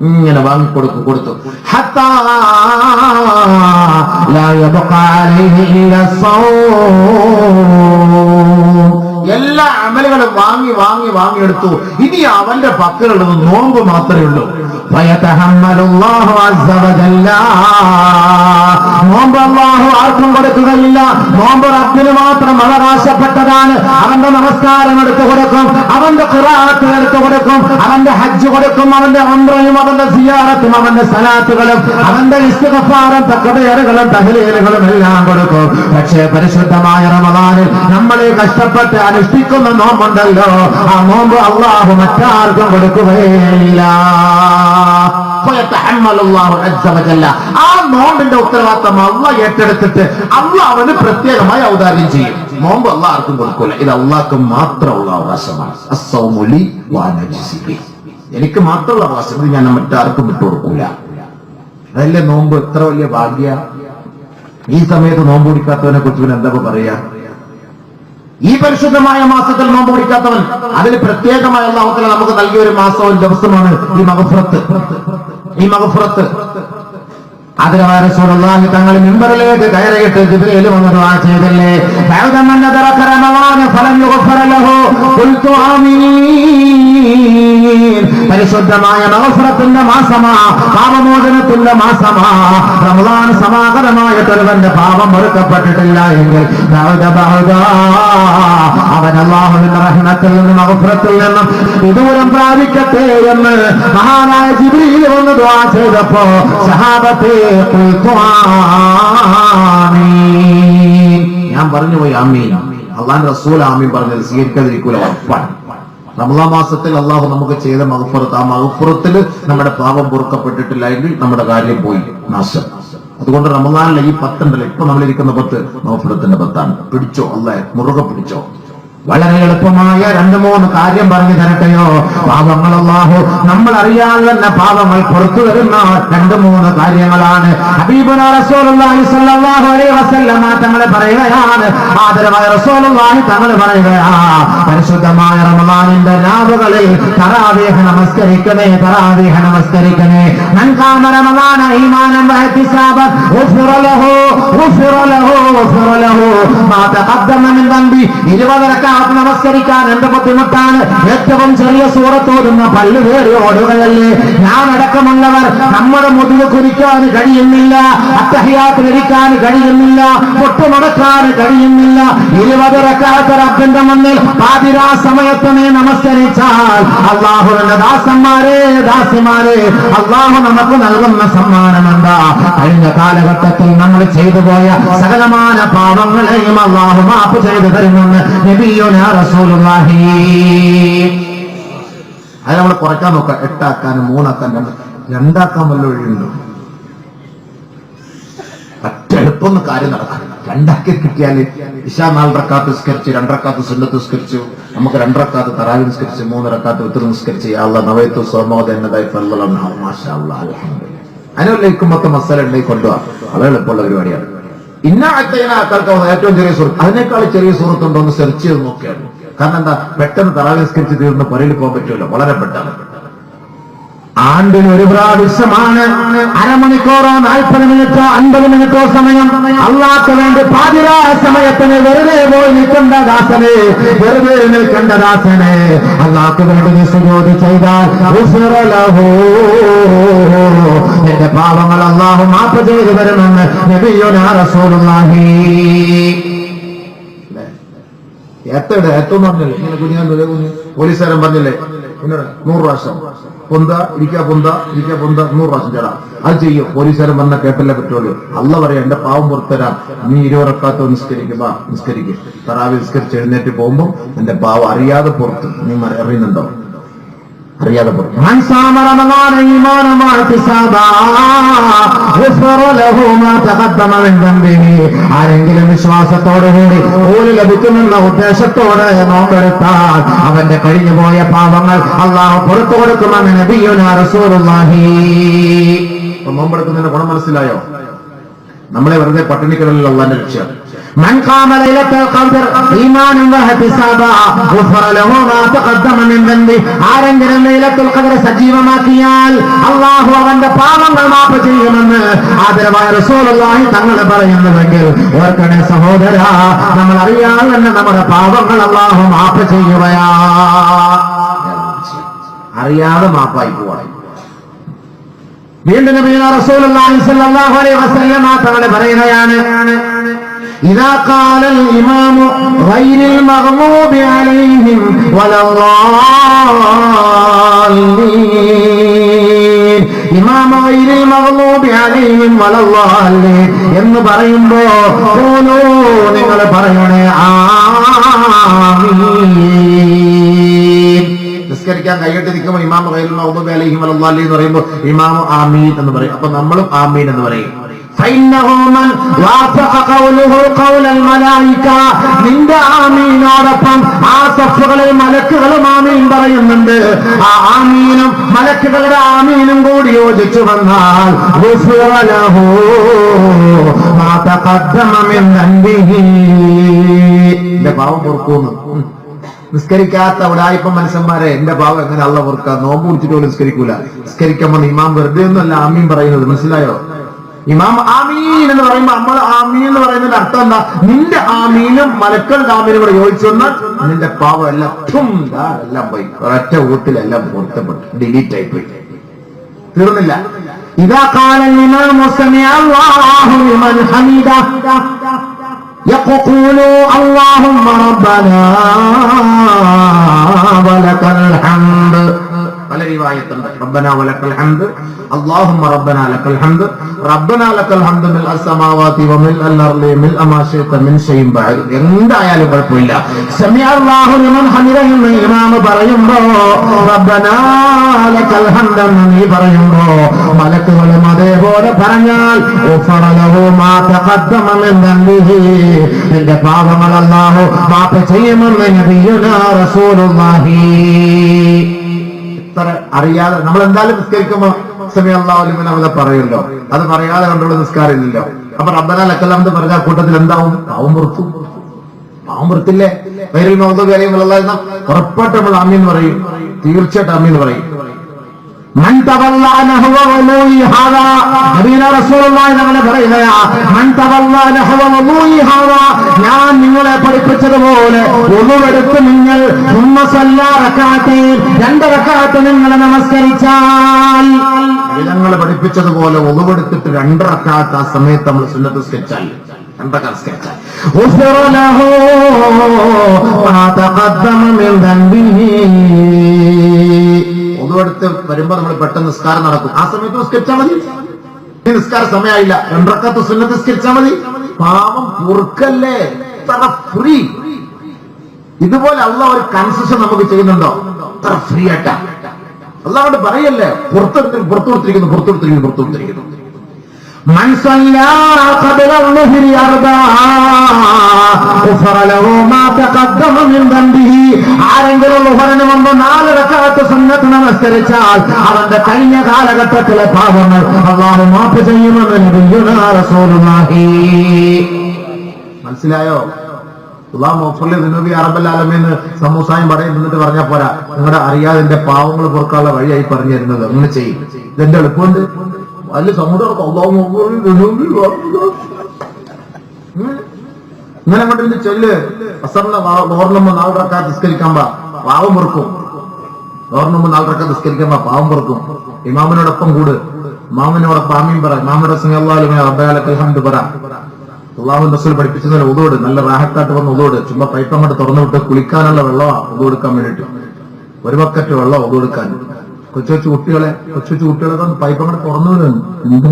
ഇങ്ങനെ വാങ്ങിക്കൊടുക്കും. കൊടുത്തു എല്ലാ അമലുകളും വാങ്ങിയെടുത്തു. ഇനി അവന്റെ പക്കലുള്ളത് നോമ്പ് മാത്രമേ ഉള്ളൂ. നോമ്പ് അല്ലാഹു ആർക്കും കൊടുക്കുകയില്ല. നോമ്പ് റബ്ബിന് മാത്രം അവകാശപ്പെട്ടതാണ്. അവന്റെ നമസ്കാരം എടുത്തു കൊടുക്കും, അവന്റെ ഖിറാഅത്ത് എടുത്തു കൊടുക്കും, അവന്റെ ഹജ്ജ് കൊടുക്കും, അവന്റെ ഉംറയും അവന്റെ സിയാറത്തും അവന്റെ സലാത്തുകളും അവന്റെ ഇസ്തിഗ്ഫാറും തഖ്ബീറുകളും തഹ്ലീലുകളും എല്ലാം കൊടുക്കും. പക്ഷേ പരിശുദ്ധമായ റമദാനിൽ നമ്മളെ കഷ്ടപ്പെട്ട് അനുഷ്ഠിക്കുന്ന നോമ്പുണ്ടല്ലോ, ആ നോമ്പ് അല്ലാഹു മറ്റാർക്കും കൊടുക്കുകയില്ല. ആ നോമ്പിന്റെ ഉത്തരവാദിത്തം അല്ലാഹ് ഏറ്റെടുത്തിട്ട് അല്ലാഹ് അവന് പ്രത്യേകമായി ഔദാര്യം ചെയ്യും. നോമ്പ് അല്ലാഹ് ആർക്കും കൊടുക്കൂല. ഇത് അല്ലാഹ്ക്ക് മാത്രമുള്ള അവകാശമാണ്. എനിക്ക് മാത്രമുള്ള അവകാശം, ഇത് ഞാൻ മറ്റാർക്കും വിട്ടുകൊടുക്കൂല. അതല്ലേ നോമ്പ് എത്ര വലിയ ഭാഗ്യ. ഈ സമയത്ത് നോമ്പ് പിടിക്കാത്തവനെ കുറിച്ച് പിന്നെ എന്താ പറയാ? ഈ പരിശുദ്ധമായ മാസത്തിൽ നോമ്പ് പിടിക്കാത്തവൻ, അതിന് പ്രത്യേകമായ അല്ലാഹു തആല നമുക്ക് നൽകിയ ഒരു മാസവും ദിവസമാണ് ഈ മഗ്ഫിറത്ത്. അതിനവായ റസൂലുള്ളാഹി തങ്ങൾ മിമ്പറിലേക്ക് കയറിയിട്ട് ജിബ്രീൽ വന്ന് ദുആ ചെയ്തില്ലേ, ഫഅദമൻ ദറക റമളാന ഫലം യുഗ്ഫറ ലഹു ഖുൽതു ആമീൻ. പരിശുദ്ധമായ മഗ്ഫിറത്തിന്റെ മാസമാ, പാപമോചനത്തിന്റെ മാസമാ. റമളാൻ സമാഗതമായിട്ടൊരുവന്റെ പാപം പൊറുക്കപ്പെട്ടിട്ടില്ല എങ്കിൽ അവൻ അല്ലാഹുവിന്റെ റഹ്മത്തിൽ നിന്നും മഗ്ഫിറത്തിൽ നിന്നും വിദൂരം പ്രാപിക്കട്ടെ എന്ന് മഹാനായ ജിബ്രീൽ വന്ന് ദുആ ചെയ്തപ്പോ സഹാബത്തെ ഞാൻ പറഞ്ഞുപോയി ആമീൻ. അല്ലാഹുവിന്റെ റസൂൽ ആമീൻ പറഞ്ഞത് സ്വീകരിക്കാതിരിക്കൂല, ഉറപ്പാണ്. റമളാൻ മാസത്തിൽ അല്ലാഹു നമുക്ക് ചെയ്ത മഗ്ഫിറത്ത്, ആ മഗ്ഫിറത്തിൽ നമ്മുടെ പാപം പൊറുക്കപ്പെട്ടിട്ടില്ല എങ്കിൽ നമ്മുടെ കാര്യം പോയി, നാശം. അതുകൊണ്ട് റമളാനിലെ ഈ 10 ഉണ്ടല്ലോ, ഇപ്പൊ നമ്മളിരിക്കുന്ന 10 മഗ്ഫിറത്തിന്റെ 10 ആണ്. പിടിച്ചോ, അല്ലാഹ് മുറുകെ പിടിച്ചോ. വളരെ എളുപ്പമായ 2-3 കാര്യം പറഞ്ഞു തരട്ടെയോ? പാപങ്ങൾ അല്ലാഹു നമ്മൾ അറിയാതെ തന്നെ പാപങ്ങൾ പുറത്തു വരുന്ന 2-3 കാര്യങ്ങളാണ്. ഹബീബുനാ റസൂലുള്ളാഹി സ്വല്ലല്ലാഹു അലൈഹി വസല്ലമ തങ്ങൾ പറയുകയാണ്, ആദരവായ റസൂലുള്ളാഹി തങ്ങൾ പറയുകയാണ്, പരിശുദ്ധമായ റമളാനിന്റെ രാവുകളിൽ തറാവീഹ് നമസ്കരിക്കണേ, തറാവീഹ് നമസ്കരിക്കണേ. മൻ ഖാമ റമളാന ഈമാനൻ വഹ്തിസാബൻ ഗുഫിറ ലഹു മാ തഖദ്ദമ മിൻ ദംബി. 20 റക്അത്ത് നമസ്കരിക്കാൻ എന്ത് ബുദ്ധിമുട്ടാണ്. ഏറ്റവും ചെറിയ സൂറത്ത് ഓതുന്ന പല്ല് കയറി ഓടുകയല്ലേ. ഞാൻ അടക്കമുള്ളവർ നമ്മുടെ മുതുക് കുരിക്കാൻ കഴിയുന്നില്ല, അത്തഹിയാത്ത് ലഭിക്കാൻ കഴിയുന്നില്ല, പൊട്ടുമടക്കാൻ കഴിയുന്നില്ല. 20 റക്അത്ത് റബ്ബിന്റെ മുന്നിൽ പാതിരാ സമയത്ത് നീ നമസ്കരിച്ചാൽ അല്ലാഹുവിന്റെ ദാസിമാരെ അല്ലാഹു നമുക്ക് നൽകുന്ന സമ്മാനമെന്താ? കഴിഞ്ഞ കാലഘട്ടത്തിൽ നമ്മൾ ചെയ്തു പോയ സകലമായ പാപങ്ങളെയും അല്ലാഹു മാപ്പ് ചെയ്തു തരുമെന്ന് നബിയുനാ റസൂലുള്ളാഹി. അത് നമ്മൾ കുറയ്ക്കാൻ നോക്കാം. 8 ആക്കാനും 3 ആക്കാൻ 2 ആക്കാൻ വല്ല വഴിയുണ്ടോ? എളുപ്പം കാര്യം നടക്കും. 2 ആക്കി കിട്ടിയാൽ ഇശാ 4 റക്അത്ത് നിസ്കരിച്ച് 2 റക്അത്ത് സുന്നത്ത് നിസ്കരിച്ചു, നമുക്ക് 2 റക്അത്ത് തറാവീഹ് നിസ്കരിച്ച് 3 റക്അത്ത് വിത്ർ നിസ്കരിച്ച് അല്ലാഹ് നവൈതു സ്വമോദ എന്നതായി ഫല്ലല്ലാഹു മാഷാ അല്ലാഹ് അൽഹംദുലില്ലാഹ്. അതിനൊക്കെ മൊത്തം മസാല ഉണ്ടെങ്കിൽ കൊണ്ടുപോകാം. അത് എളുപ്പമുള്ള പരിപാടിയാണ്. ഏറ്റവും ചെറിയ സൂറത്ത്, അതിനേക്കാൾ ചെറിയ സൂറത്തുണ്ടോ എന്ന് സെർച്ച് ചെയ്ത് നോക്കിയാണ്. കാരണം എന്താ, പെട്ടെന്ന് തറാവീഹ് നിസ്കരിച്ച് തീർന്ന് പുരയിൽ പോകാൻ പറ്റുമല്ലോ, വളരെ പെട്ടെന്ന്. ആണ്ടിന് ഒരു പ്രാവശ്യമാണ്. അരമണിക്കൂറോ 40 മിനിറ്റോ 50 മിനിറ്റോ സമയം അല്ലാഹുവിന് വേണ്ടി പാതിരാ സമയത്തിന് വെറുതെ പോയി നിൽക്കേണ്ട ദാസനെ, വെറുതെ നിൽക്കേണ്ട ദാസനെ അല്ലാഹുവിന് വേണ്ടി നീ സുജൂദ് ചെയ്താൽ എന്റെ പാപങ്ങൾ അല്ലാഹു മാപ്പ് ചെയ്തു തരുമെന്ന് നബിയുനാ റസൂലുള്ളാഹി. ഏറ്റവും പറഞ്ഞില്ലേ, ഇങ്ങനെ കുഞ്ഞാൻ പോലീസുകാരൻ പറഞ്ഞില്ലേ, 100 പ്രാവശ്യം പൊന്ത ഇരിക്കാ 100 പ്രാവശ്യം ചേടാ. അത് ചെയ്യും. പോലീസുകാരൻ പറഞ്ഞ കേട്ടല്ലേ പറ്റുള്ളൂ. അല്ലാഹ് പറയാം, എന്റെ പാവം പുറത്തരാം, നീ 20 റക്അത്ത് നിസ്കരിക്കും. തറാവീഹ് നിസ്കരിച്ച് എഴുന്നേറ്റ് പോകുമ്പോ എന്റെ പാവം അറിയാതെ പുറത്ത്. നീ അറിയുന്നുണ്ടോ? അറിയാതെ പുറത്ത്. ആരെങ്കിലും വിശ്വാസത്തോടുകൂടി ഓല് ലഭിക്കുമെന്ന ഉദ്ദേശത്തോടെ നോമ്പെടുത്താൽ അവന്റെ കഴിഞ്ഞുപോയ പാപങ്ങൾ അല്ലാഹു പുറത്തു കൊടുക്കുമെന്ന് നബിയുനാ റസൂലുള്ളാഹി. നോമ്പെടുക്കുന്നതിന്റെ ഗുണം മനസ്സിലായോ? നമ്മളെ വെറുതെ പട്ടിണിക്കിടലിൽ അല്ലാഹുവിന്റെ ലക്ഷ്യം. من قام ليلة القدر إيمانا واحتسابا غفر له ما تقدم من ذنبه. ആരെങ്കിലും ലൈലത്തുൽ ഖദർ സജീവമാക്കിയാൽ അല്ലാഹു അവന്റെ പാപങ്ങൾ മാപ്പ് ചെയ്യുമെന്ന് ആദരവായ റസൂലുള്ളാഹി തങ്ങൾ പറയുന്നുവെങ്കിൽ ഓർക്കണേ സഹോദരാ, നമ്മൾ അറിയാതെ തന്നെ നമ്മുടെ പാപങ്ങൾ അല്ലാഹു മാപ്പ് ചെയ്യുകയാ. അറിയാതെ മാപ്പായി പോവാ. വീണ്ടും നബി റസൂലുള്ളാഹി സ്വല്ലല്ലാഹു അലൈഹി വസല്ലം തങ്ങൾ പറയുകയാണ്, إذا قال الإمام غير المغضوب عليهم ولا الضالين. ഇമാം غير المغضوب عليهم ولا الضالين എന്ന് പറയുമ്പോ നിങ്ങൾ പറയണേ ആമീൻ. നിസ്കരിക്കാൻ കൈകെട്ടി നിൽക്കുമ്പോൾ ഇമാം ഗൈറുൽ മഗ്ദൂബി അലൈഹിം വലല്ലാഹി എന്ന് പറയുമ്പോൾ ഇമാം ആമീൻ എന്ന് പറയും. അപ്പൊ നമ്മളും ആമീൻ എന്ന് പറയും. فإنه من وافق قوله قول الملائكة. നിന്റെ ആമീനോടൊപ്പം ആ സഫുകളിൽ മലക്കുകളും ആമീൻ പറയുന്നുണ്ട്. ആ ആമീനും മലക്കുകളുടെ ആമീനും കൂടി യോജിച്ചു വന്നാൽ മാ തഖദ്ദമ മിൻ ദംബിഹി. എന്റെ പാവം പൊറുക്കുന്നു. നിസ്കരിക്കാത്ത ഉടായിപ്പം മനുഷ്യന്മാരെ എന്റെ പാവം എങ്ങനെ അള്ളാഹ് പൊറുക്കുക? നോമ്പ് കുടിച്ചിട്ട് പോലും നിസ്കരിക്കൂല. നിസ്കരിക്കുമ്പോൾ ഇമാം വെറുതെ ഒന്നുമല്ല ആമീൻ പറയുന്നത്, മനസ്സിലായോ? ഇമാം ആമീൻ എന്ന് പറയുമ്പോൾ നമ്മൾ ആമീൻ എന്ന് പറയുന്നതിന്റെ അർത്ഥം എന്താ? നിന്റെ ആമീനും മലക്കളുടെ ആമീനും കൂടെ യോജിച്ചു വന്നാൽ നിന്റെ പാവം എല്ലാം എല്ലാം പോയി, ഒരൊറ്റ ഊട്ടിലെല്ലാം പൊരുത്തപ്പെട്ടു, ഡിലീറ്റ് ആയി പോയി, തീർന്നില്ല. ഇദാ ഖാല ഇമാമു സമിഅ അല്ലാഹു ലിമൻ ഹമിദ യഖൂലു അല്ലാഹുമ്മ റബ്ബനാ വലക്കൽ ഹംദ്. പല റിവായത്തുണ്ട്. റബ്ബനാ വലക്കൽ ഹംദ്, അല്ലാഹുമ്മ റബ്ബനാ ലക്കൽ ഹംദ്, റബ്ബനാ ലക്കൽ ഹംദ് മിൽ അസ്സമാവാതി വമിൽ അൽ-അർളി മിൽ അമാ ശിഅത മിൻ ശൈഇൻ ബഅദ്. എന്തായാലും കുഴപ്പമില്ല. സമിഅല്ലാഹു ലിമൻ ഹമിദഹു എന്ന് ഇമാം പറയുമ്പോ റബ്ബനാ ലക്കൽ ഹംദ് എന്ന് നീ പറയുമ്പോ മലക്കുകളും അതേപോലെ പറഞ്ഞാൽ ഉഫറ ലഹു മാ തഖദ്ദമ മിൻ ദംബിഹി, നിന്റെ പാപങ്ങൾ അല്ലാഹു മാഫ് ചെയ്യുമെന്ന് നബിയുനാ റസൂലുള്ളാഹി. ഇത്ര അറിയാതെ നമ്മൾ എന്തായാലും നിസ്കരിക്കുമ്പോൾ സമിഅല്ലാഹു ലിമൻ ഹമിദഹു പറയുമല്ലോ, അത് പറയാതെ കണ്ടുള്ള നിസ്കാരമില്ലല്ലോ. അപ്പൊ റബ്ബനാ ലക്കൽ ഹംദ് പറഞ്ഞ കൂട്ടത്തിൽ എന്താവും? പാവം പുറത്തു, പാവം പുറത്തില്ലേ? വൈരൽ മഗ്ദൂബി അലൈഹിം വലല്ലാഹി, ഉറപ്പായിട്ട് നമ്മൾ ആമീൻ പറയും, തീർച്ചയായിട്ടും ആമീൻ പറയും. മൻ തവല്ലാ നഹവ വലൂയി ഹാദാ, നബിയുനാ റസൂലുള്ളാഹി തങ്ങളെ പറയുകയാ, മൻ തവല്ലാ നഹവ വലൂയി ഹാദാ, ഞാൻ നിങ്ങളെ പഠിപ്പിച്ചതുപോലെ വുളൂവെടുത്ത് നിങ്ങൾ സുമ്മ സല്ലാ റകഅതൈൻ, 2 റകഅത്ത് നിങ്ങൾ നമസ്കരിച്ചാൽ, ഞങ്ങളെ പഠിപ്പിച്ചതുപോലെ വുളൂവെടുത്തിട്ട് 2 റകഅത്ത് ആ സമയത്ത് നമ്മൾ സുന്നത്ത് നിസ്കരിച്ചാൽ, 2 റകഅത്ത് നിസ്കരിച്ചാൽ ഉഫിറ ലഹു മാ തഖദ്ദമ മിൻ ദംബിഹി. ഒന്നുമെടുത്ത് വരുമ്പോ നമ്മൾ പെട്ടെന്ന് നിസ്കാരം നടക്കും, ആ സമയത്ത് നിസ്കരിച്ചാൽ മതി. ഈ നിസ്കാര സമയമായില്ല, 2 റകഅത്ത് സുന്നത്ത് നിസ്കരിച്ചാൽ മതി. പാവം പൊറുക്കല്ലേ, ഫ്രീ. ഇതുപോലെ അള്ളാഹ് ഒരു കൺസെഷൻ നമുക്ക് ചെയ്യുന്നുണ്ടോ? അത്ര ഫ്രീ ആയിട്ടാ അള്ളാഹ് കൊണ്ട് പറയല്ലേ, പുറത്തുകൊടുത്തിരിക്കുന്നു. من صلى قبل الظهر 4 غفر له ما تقدم من ذنبه. ആരെങ്കിലും ളുഹറിന് മുമ്പ് 4 റകഅത്ത് സുന്നത്ത് നമസ്കരിച്ചാൽ അവന്റെ കഴിഞ്ഞ കാലഘട്ടത്തിലെ പാപങ്ങൾ അല്ലാഹു മാഫ് ചെയ്യുമെന്ന് നബിയുനാ റസൂലുള്ളാഹി. മനസ്സിലായോ? അല്ലാഹു മഗ്ഫിർ ലിദുനൂബി റബ്ബൽ ആലമീൻ സമൂസായും പറയുന്നിട്ട് പറഞ്ഞാൽ പോരാ, നിങ്ങളുടെ അറിയാതെ എന്റെ പാവങ്ങൾ പൊറുക്കാനുള്ള വഴിയായി പറഞ്ഞു തരുന്നത്. അങ്ങനെ ചെയ്യും, ഇതെന്റെ എളുപ്പമുണ്ട്. അല്ല സമുദ്രം ഇങ്ങനെ അങ്ങോട്ട് ചെല്ല്. അസറിന് 4 റകഅത്ത് നിസ്കരിക്കാൻ പാവം പൊറുക്കും. 4 റകഅത്ത് നിസ്കരിക്കാൻ പാവം പൊറുക്കും. ഇമാമിനോടൊപ്പം കൂട്, ഇമാമിനോടൊപ്പം ആമീൻ പറ, ഇമാമിന്റെ സല്ലല്ലാഹു അലൈഹി റബ്ബനാ ലക്കൽ ഹംദ് പറ. അല്ലാഹുവിന്റെ റസൂൽ പഠിപ്പിച്ചതിന് ഉദൂട് നല്ല റാഹത്തായിട്ട് വന്ന് ഉദൂട്. ചുമ്മാ പൈപ്പ് അങ്ങോട്ട് തുറന്നു വിട്ട് കുളിക്കാനുള്ള വെള്ളമാണ് ഉദൂ എടുക്കാൻ വേണ്ടിട്ട്, 1 ബക്കറ്റ് വെള്ളം ഉദൂ എടുക്കാൻ. കൊച്ചു കുട്ടികളെ പൈപ്പ് അങ്ങോട്ട് തുറന്നു വിടുന്നു. എന്ത്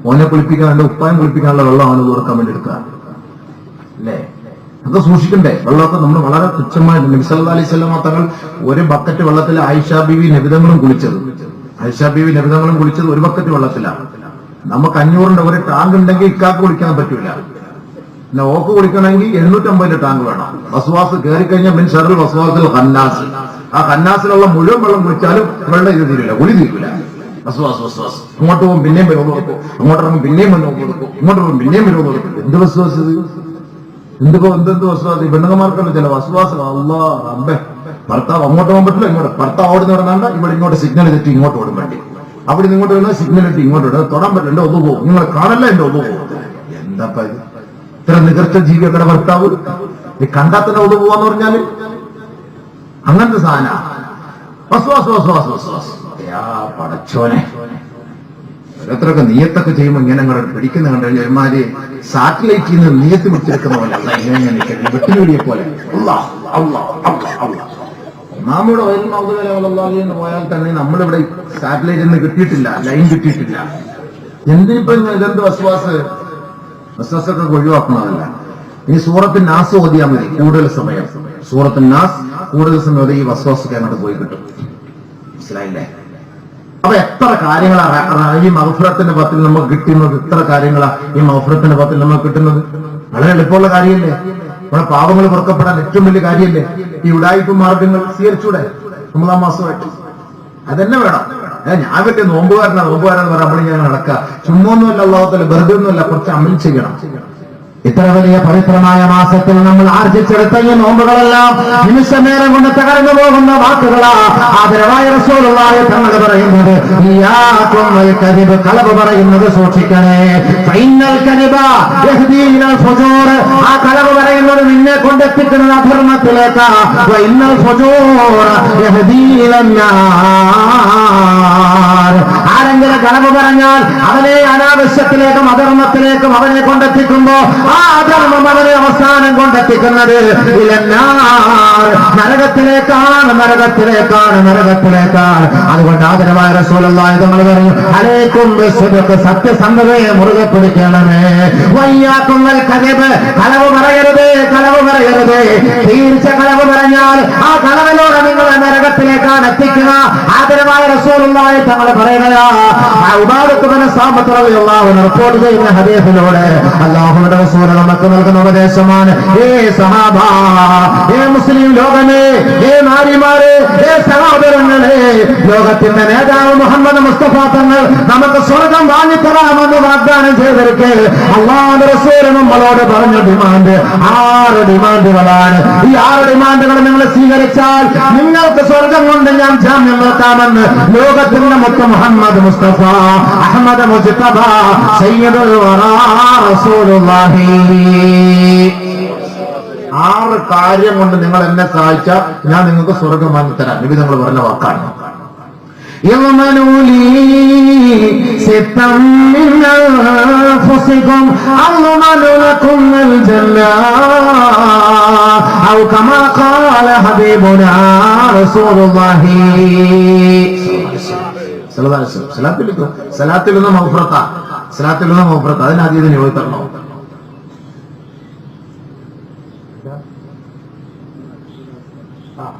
ഓനെ കുളിപ്പിക്കാൻ, എന്റെ ഉപ്പായം കുളിപ്പിക്കാനുള്ള വെള്ളമാണ് ഉദൂ എടുക്കാൻ വേണ്ടി എടുക്കുക അല്ലേ? അത് സൂക്ഷിക്കണ്ടേ? വെള്ളമൊക്കെ നമ്മൾ വളരെ തുച്ഛമായിട്ട്. നബി സല്ലല്ലാഹു അലൈഹി വസല്ലം തങ്ങൾ 1 ബക്കറ്റ് വെള്ളത്തിൽ ആയിഷാ ബീവി നബിതങ്ങളും കുളിച്ചത് 1 ബക്കറ്റ് വെള്ളത്തിലാണ്. നമുക്ക് 500ന്റെ ഒരു ടാങ്ക് ഉണ്ടെങ്കിൽ ഇക്കാക്ക് കുളിക്കാൻ പറ്റൂല. പിന്നെ ഓക്ക് കുളിക്കണമെങ്കിൽ 750 ടാങ്ക് വേണം. വസ്വാസ് കയറിക്കഴിഞ്ഞാൽ മിൻ ശർറിൽ വസ്വാസിൽ ഖന്നാസ്, ആ ഖന്നാസിലുള്ള മുഴുവൻ വെള്ളം കുളിച്ചാലും വെള്ളം ഇത് തീരില്ല, കുളി തീരില്ല. വസ്വാസ് അങ്ങോട്ട് പോകും പിന്നെയും വരുമെന്ന് കൊടുക്കും, അങ്ങോട്ട് ഇറങ്ങും പിന്നെയും വന്ന് കൊടുക്കും, ഇങ്ങോട്ട് പോകും പിന്നെയും വരുമെന്ന് കൊടുക്കും. എന്ത് വസ്വാസ് ഇത്? എന്ത് വസ്വാസ്? ഈ പെണ്ണുങ്ങന്മാർക്കല്ല ചില വസ്വാസ്. അല്ലാഹ് റബ്ബേ, ഭർത്താവ് അങ്ങോട്ട് പോകാൻ പറ്റില്ല, ഇങ്ങോട്ട് ഭർത്താവ് ഓടി നടന്നാണ്ട് ഇവിടെ ഇങ്ങോട്ട് സിഗ്നൽ തെറ്റി ഇങ്ങോട്ട് ഓടും വേണ്ടി, അവിടെ നിന്ന് ഇങ്ങോട്ട് വരുന്ന സിഗ്നൽ തെറ്റി ഇങ്ങോട്ട് ഇടുക, തൊടാൻ പറ്റില്ല, എന്റെ ഒന്നു പോകും, നിങ്ങൾ കാണല്ല എന്റെ ഒന്നു പോകും. എന്താ ഇത്? ഇത്ര നികർച്ച ജീവിയുടെ ഭർത്താവ് ഈ കണ്ടാത്തന്നെ ഒന്നു പോവാന്ന് പറഞ്ഞാല് അങ്ങനത്തെ സാധന. പടച്ചോനെ, ഓരോരുത്തരൊക്കെ നീയത്തൊക്കെ ചെയ്യുമ്പോ ഇങ്ങനെ അങ്ങോട്ട് പിടിക്കുന്ന കണ്ടു കഴിഞ്ഞാൽ ഒരുമാതിരി സാറ്റലൈറ്റിൽ നിന്ന് നീയത്ത് പിടിച്ചെടുക്കുന്ന പോലെ അല്ല, ഇങ്ങനെ നിൽക്കുന്നത് വെട്ടുപിടിയെ പോലെ. ഒന്നാമൂടെ വരുന്ന എന്ന് പോയാൽ തന്നെ നമ്മളിവിടെ സാറ്റലൈറ്റിൽ നിന്ന് കിട്ടിയിട്ടില്ല, ലൈൻ കിട്ടിയിട്ടില്ല. എന്തിനിപ്പോ ഇതെന്ത് വസ്വാസൊക്കെ ഒഴിവാക്കണമല്ല. ഇനി സൂറത്ത് നാസ് ഓതിയാൽ മതി കൂടുതൽ സമയം. സൂറത്ത് നാസ് കൂടുതൽ സമയം ഓതി ഈ വസ്വാസൊക്കെ അങ്ങോട്ട് പോയി കിട്ടും. മനസ്സിലായില്ലേ? അപ്പൊ എത്ര കാര്യങ്ങളാണ് ഈ മഗ്ഫിറത്തിന്റെ പത്തിൽ നമുക്ക് കിട്ടുന്നത്? എത്ര കാര്യങ്ങളാണ് ഈ മഗ്ഫിറത്തിന്റെ പത്തിൽ നമുക്ക് കിട്ടുന്നത്? വളരെ എളുപ്പമുള്ള കാര്യമല്ലേ? നമ്മുടെ പാവങ്ങൾ പുറക്കപ്പെടാൻ ഏറ്റവും വലിയ കാര്യമല്ലേ? ഈ ഉഡായിപ്പ് മാർഗങ്ങൾ സ്വീകരിച്ചൂടെ? റമദാൻ മാസമായിട്ട് അതന്നെ വേണം. ഞാൻ പറ്റിയ നോമ്പുകാരനാന്ന് പറയുമ്പോൾ ഞാൻ നടക്കുക. ചുമ്മൊന്നുമല്ല, അല്ലാഹുവല്ല, വെറുതെ ഒന്നുമല്ല, കുറച്ച് അമൽ ചെയ്യണം. ഇത്ര വലിയ പവിത്രമായ മാസത്തിൽ നമ്മൾ ആർജിച്ചെടുത്ത ഈ നോമ്പുകളെല്ലാം നിമിഷനേരം കൊണ്ട് തകർന്നു പോകുന്ന വാക്കുകളാ. ആദരവായ റസൂലുള്ളാഹി തങ്ങൾ പറയുന്നത്, കളവ് പറയുന്നത് സൂക്ഷിക്കണേ. ഫൈനൽ കദിബ യഹ്ദീ ഇലൽ ഫുജൂർ, ആ കളവ് പറയുന്നത് നിന്നെ കൊണ്ടെത്തിക്കുന്നത് അധർമ്മത്തിലേക്ക്. വഇന്നൽ ഫുജൂർ യഹ്ദീ ഇലൻ നാർ, ആരെങ്കിലും കളവ് പറഞ്ഞാൽ അവനെ അനാവശ്യത്തിലേക്കും അധർമ്മത്തിലേക്കും അവനെ കൊണ്ടെത്തിക്കുമ്പോ ആ ധർമ്മം അവരെ അവസാനം കൊണ്ടെത്തിക്കുന്നത് നരകത്തിലേക്കാണ്. അതുകൊണ്ട് ആദരവായ റസൂലുള്ളാഹി തങ്ങൾ പറഞ്ഞു, അലൈക്കും ബിസ്സദഖ്, സത്യസന്ധതയെ മുറുകെ പിടിക്കണമേ. വയ്യാക്കും വൽ കദിബ്, കളവ് പറയരുത്. തീർച്ച കളവ് പറഞ്ഞാൽ ആ കളവിലൂടെ നിങ്ങളെ നരകത്തിലേക്കാണ് എത്തിക്കുക. ആദരവായ റസൂലുള്ളാഹി തങ്ങൾ പറയുകയാ, ഉബാദത്ത് ബിൻ സാമിത്ത് റളിയല്ലാഹു അൻഹു റിപ്പോർട്ട് ചെയ്യുന്ന ഹദീസിലൂടെ അല്ലാഹുവിന്റെ റസൂൽ നമുക്ക് നൽകുന്ന ഉപദേശമാണ്, ഏ സഹാബ, ഏ മുസ്ലിം ലോകമേ, ഏ നാരിമാരെ, ഏ സഹോദരങ്ങളെ, ലോകത്തിന്റെ നേതാവ് മുഹമ്മദ് മുസ്തഫ തങ്ങൾ നമുക്ക് സ്വർഗം വാങ്ങിത്തരാമെന്ന് വാഗ്ദാനം ചെയ്തിരിക്കെ അല്ലാഹുവിന്റെ റസൂൽ നമ്മളോട് പറഞ്ഞ ഡിമാൻഡ് 6 ഡിമാൻഡുകളാണ്. ഈ 6 ഡിമാൻഡുകൾ നിങ്ങൾ സ്വീകരിച്ചാൽ നിങ്ങൾക്ക് സ്വർഗം കൊണ്ട് ഞാൻ ജാമ്യം നിർത്താമെന്ന് ലോകത്തിന്റെ മുത്ത് മുഹമ്മദ് മുസ്തഫ അഹ്മദ് മുജ്തബ സയ്യിദുൽ വറാ റസൂലുള്ളാഹി. 6 കാര്യം കൊണ്ട് നിങ്ങൾ എന്നെ സഹായിച്ചാൽ ഞാൻ നിങ്ങൾക്ക് സ്വർഗം വാങ്ങിത്തരാം. നബി തങ്ങൾ പറഞ്ഞ വാക്കാണ്. സലാത്തിൽ നിന്ന് മൗഫറത്ത, അതിനാദ്യം നിയോഗിത്തരണോ?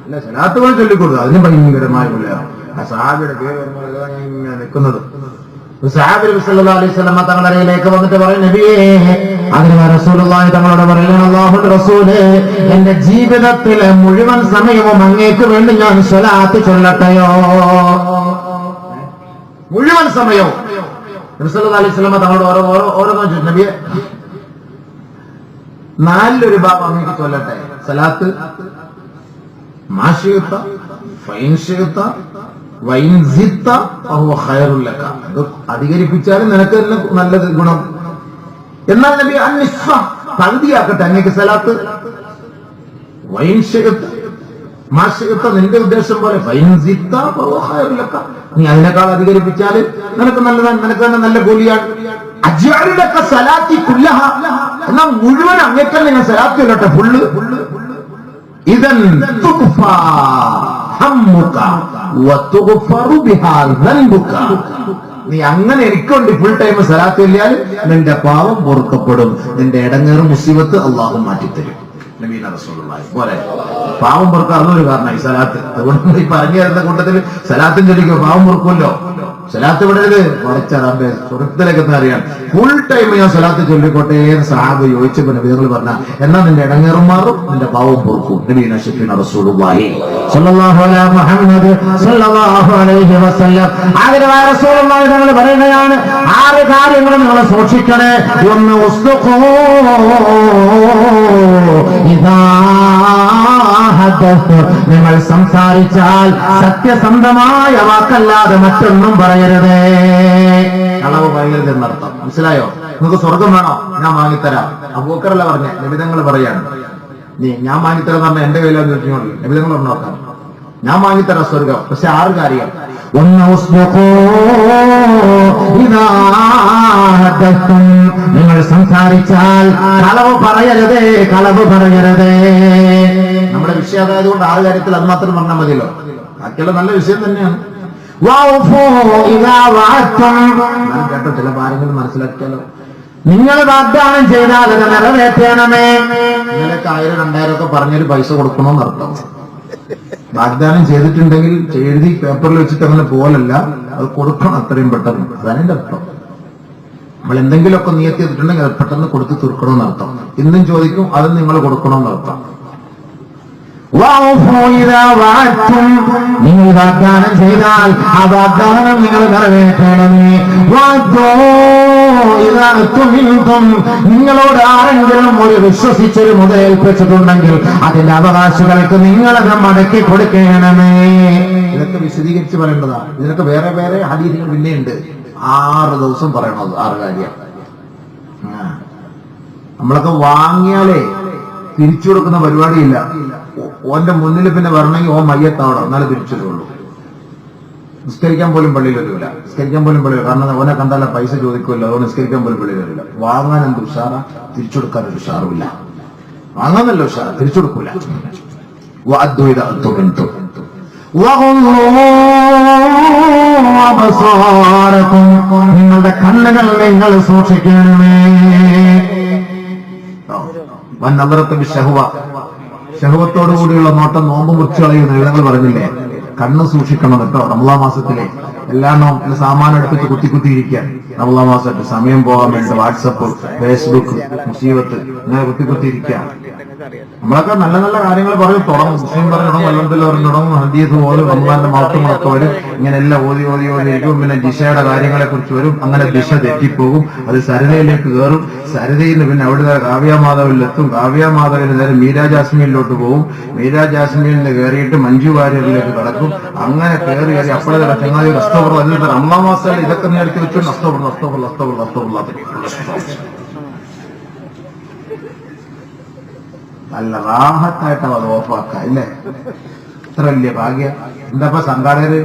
അല്ല, സലാത്ത് പോലെ ചൊല്ലിക്കൊടുക്കുക, അതിന് ഭയങ്കരമായ വിലയാണ്. ആ സഹാബിയുടെ പേര് ഇങ്ങനെ നിൽക്കുന്നത്. സഹാബി സല്ലല്ലാഹു അലൈഹി വസല്ലം തങ്ങളുടെ അരികിലേക്ക് വന്നിട്ട് പറയും, നബിയേ, അതിന് റസൂലുള്ളാഹി തങ്ങളോട് പറയുന്നു, അല്ലാഹുവിന്റെ റസൂലേ, എന്റെ ജീവിതത്തിലെ മുഴുവൻ സമയവും അങ്ങേക്ക് വേണ്ടി ഞാൻ സ്വലാത്ത് ചൊല്ലട്ടെയോ? മുഴുവൻ സമയവും നബി സല്ലല്ലാഹു അലൈഹി വസല്ലം തങ്ങളോട് ഓരോന്നോ ചോദിച്ചു, നബിയെ, 4 ഭാഗം അങ്ങേക്ക് ചൊല്ലട്ടെ. സലാത്ത് മാശിയുത്ത ഫൈൻഷിയുത്ത വൈൻസിത്ത ഫഹുവ ഖൈറുൽ ലക, ഇത് അധികരിപ്പിച്ചാലും നിനക്ക് തന്നെ നല്ലത് ഗുണം. എന്നാൽ നബി അൻനിസ്ഫ, പകുതിയാക്കട്ടെ അങ്ങേക്ക് സലാത്ത്. വൈൻഷിയുത്ത മാശിയുത്ത, നിന്റെ ഉദ്ദേശം പോലെ. ഫൈൻസിത്ത ഫഹുവ ഖൈറുൽ ലക, നീ അതിനേക്കാൾ അധികരിപ്പിച്ചാൽ നിനക്ക് നല്ലതാണ്, നിനക്ക് തന്നെ നല്ല കൂലിയാണ്. അജ്അലു ലക സലാത്തി കുല്ലഹ, എന്നാൽ മുഴുവൻ അങ്ങേക്ക് നിങ്ങൾ സലാത്ത് ചൊല്ലട്ടെ, ഫുള്ള്. ഇദൻ തുഗ്ഫാ ഹമ്മുക വതുഗ്ഫറു ബിഹാ ദൻബുക, നീ അങ്ങനെ എനിക്കൊണ്ട് ഫുൾ ടൈം സലാത്ത് ചൊല്ലിയാൽ നിന്റെ പാവം പൊറുക്കപ്പെടും, നിന്റെ ഇടങ്ങേറും മുസീബത്ത് അല്ലാഹു മാറ്റിത്തരും. നബീന റസൂലുള്ളാഹി പോലെ പാവം പൊറുക്കാറുള്ള ഒരു കാരണമായി സലാത്ത്. അതുകൊണ്ട് ഈ പറഞ്ഞു തരുന്ന കൂട്ടത്തിൽ സലാത്തും ചൊല്ലിക്കോ, പാവം പൊറുക്കുമല്ലോ. സലാത്ത് വിടരുത്, മറിച്ചറാമ്പേ സ്വർഗത്തിലേക്ക് അറിയാൻ ഫുൾ ടൈം ഞാൻ സലാത്ത് ചൊല്ലിക്കോട്ടെ എന്ന് സഹാബ് ചോദിച്ചപ്പോൾ നബി തങ്ങൾ പറഞ്ഞ, എന്നാ നിന്റെ ഇടങ്ങേറും മാറും, നിന്റെ പാവം പൊറുക്കും. നബീന ശഫീന റസൂലുള്ളാഹി സ്വല്ലല്ലാഹു അലൈഹി മുഹമ്മദ് സ്വല്ലല്ലാഹു അലൈഹി വസല്ലം. ആദരവായ റസൂലുള്ളാഹി തങ്ങൾ പറയുകയാണ്, 6 കാര്യങ്ങൾ നിങ്ങൾ സൂക്ഷിക്കണേ. ഒന്ന്, ഉസ്തുഖൂ ഇദാ ഹദഥ, നിങ്ങൾ സംസാരിച്ചാൽ സത്യസന്ധമായ വാക്കല്ലാതെ മറ്റൊന്നും പറയരുതേ. കളവ് പറയരുത് എന്നർത്ഥം. മനസ്സിലായോ? നിങ്ങൾക്ക് സ്വർഗം വേണോ? ഞാൻ വാങ്ങിത്തരാം. അബൂബക്കറല്ല പറഞ്ഞ, നബിതങ്ങൾ പറയാണ്, നീ ഞാൻ വാങ്ങിത്തരാന്ന് പറഞ്ഞാൽ എന്റെ കയ്യിലാന്ന് ചോദിച്ചോളൂ. നബിതങ്ങൾ പറഞ്ഞോക്കാം, ഞാൻ വാങ്ങിത്തരാം സ്വർഗം. പക്ഷെ 6 കാര്യം. ഒന്ന്, നിങ്ങൾ സംസാരിച്ചാൽ കളവ് പറയരുതേ. നമ്മുടെ വിഷയം അതായതുകൊണ്ട് 6 കാര്യത്തിൽ അത് മാത്രം പറഞ്ഞാൽ മതിയല്ലോ. ബാക്കിയുള്ള നല്ല വിഷയം തന്നെയാണ്. കേട്ടോ, ചില കാര്യങ്ങൾ മനസ്സിലാക്കിയാലോ. നിങ്ങൾ വാഗ്ദാനം ചെയ്താൽ അത് നിറവേറ്റണമേ. ഇന്നലൊക്കെ 1000-2000 ഒക്കെ പറഞ്ഞൊരു പൈസ കൊടുക്കണമെന്ന് അർത്ഥം. വാഗ്ദാനം ചെയ്തിട്ടുണ്ടെങ്കിൽ എഴുതി പേപ്പറിൽ വെച്ചിട്ട് അങ്ങനെ പോലല്ല, അത് കൊടുക്കണം അത്രയും പെട്ടെന്ന്. അതാണ് എന്റെ അർത്ഥം. നമ്മൾ എന്തെങ്കിലുമൊക്കെ നിയത്തി ചെയ്തിട്ടുണ്ടെങ്കിൽ അത് പെട്ടെന്ന് കൊടുത്ത് തീർക്കണമെന്ന് അർത്ഥം. ഇന്നും ചോദിക്കും, അത് നിങ്ങൾ കൊടുക്കണമെന്ന് അർത്ഥം. നിങ്ങൾ വാഗ്ദാനം ചെയ്താൽ ആ വാഗ്ദാനം നിങ്ങൾ നിറവേറ്റണമേ. നിങ്ങളോട് ആരെങ്കിലും ഒരു വിശ്വസിച്ചൊരു മുതലേൽപ്പിച്ചിട്ടുണ്ടെങ്കിൽ അതിന്റെ അവകാശികൾക്ക് നിങ്ങളത് മടക്കി കൊടുക്കണമേ. ഇതൊക്കെ വിശദീകരിച്ച് പറയേണ്ടതാണ്. ഇതിനൊക്കെ വേറെ വേറെ ഹദീസുകൾ പിന്നെയുണ്ട്. 6 ദിവസം പറയണത് 6 കാര്യം. നമ്മളൊക്കെ വാങ്ങിയാലേ തിരിച്ചു കൊടുക്കുന്ന പരിപാടിയില്ല. ഓന്റെ മുന്നിൽ പിന്നെ വരണമെങ്കിൽ ഓൻ മയ്യത്താവണം, എന്നാലും തിരിച്ചിട്ടുള്ളൂ. നിസ്കരിക്കാൻ പോലും പള്ളിയിൽ വരില്ല. കാരണം ഓനെ കണ്ടാല പൈസ ചോദിക്കുമല്ലോ, അതുകൊണ്ട് നിസ്കരിക്കാൻ പോലും പള്ളിയിൽ വരില്ല. വാങ്ങാൻ എന്ത് ഉഷാറാ, തിരിച്ചു കൊടുക്കാൻ ഒരു ഉഷാറുമില്ല. വാങ്ങാനല്ല ഉഷാറ, തിരിച്ചു കൊടുക്കൂല. നിങ്ങളുടെ കണ്ണുകൾ നിങ്ങൾ സൂക്ഷിക്കണമേ. ശഹവത്തോടുകൂടിയുള്ള നോട്ടം നോമ്പ് മുറിച്ചു കളയുന്ന നിങ്ങൾ പറഞ്ഞില്ലേ, കണ്ണ് സൂക്ഷിക്കണം കേട്ടോ. റമളാൻ മാസത്തിലെ എല്ലാണോ സാമാനം എടുത്തിട്ട് കുത്തിയിരിക്കാൻ. റമളാൻ മാസമായിട്ട് സമയം പോകാൻ വേണ്ടി വാട്സപ്പ്, ഫേസ്ബുക്ക്, മുസീബത്ത് ഇങ്ങനെ കുത്തിയിരിക്കുക. നമ്മളൊക്കെ നല്ല നല്ല കാര്യങ്ങൾ പറയും, തുടങ്ങും. മുസ്ലിം പറഞ്ഞിടും, വല്ലത്തിൽ പറഞ്ഞു തുടങ്ങും, ഹദീസ് പോലും റമളാന്റെ മഹത്വങ്ങളൊക്കെ വരും. ഇങ്ങനെ എല്ലാം ഓതി ഇരിക്കും. പിന്നെ ദിശയുടെ കാര്യങ്ങളെ കുറിച്ച് വരും. അങ്ങനെ ദിശ തെറ്റിപ്പോകും. അത് സരിതയിലേക്ക് കയറും. സരിതയിൽ നിന്ന് പിന്നെ അവിടുത്തെ കാവ്യമാധവിലെത്തും. കാവ്യമാധവിൽ നേരെ മീരാ ജാസ്മിനിലോട്ട് പോകും. മീരാ ജാസ്മിനിൽ നിന്ന് കയറിയിട്ട് മഞ്ജു വാര്യറിലേക്ക് കടക്കും. അങ്ങനെ കയറി അപ്പോഴേ ചങ്ങാതി അസ്തോഫർ എന്നിട്ട് റമളാൻ മാസം ഇതൊക്കെ നേരത്തെ വെച്ചു അസ്തോഫർ നല്ല റാഹത്തായിട്ട് അത് ഓഫാക്കാം ഇല്ലേ? ഇത്ര വലിയ ഭാഗ്യം. എന്താ സംഘാടകര്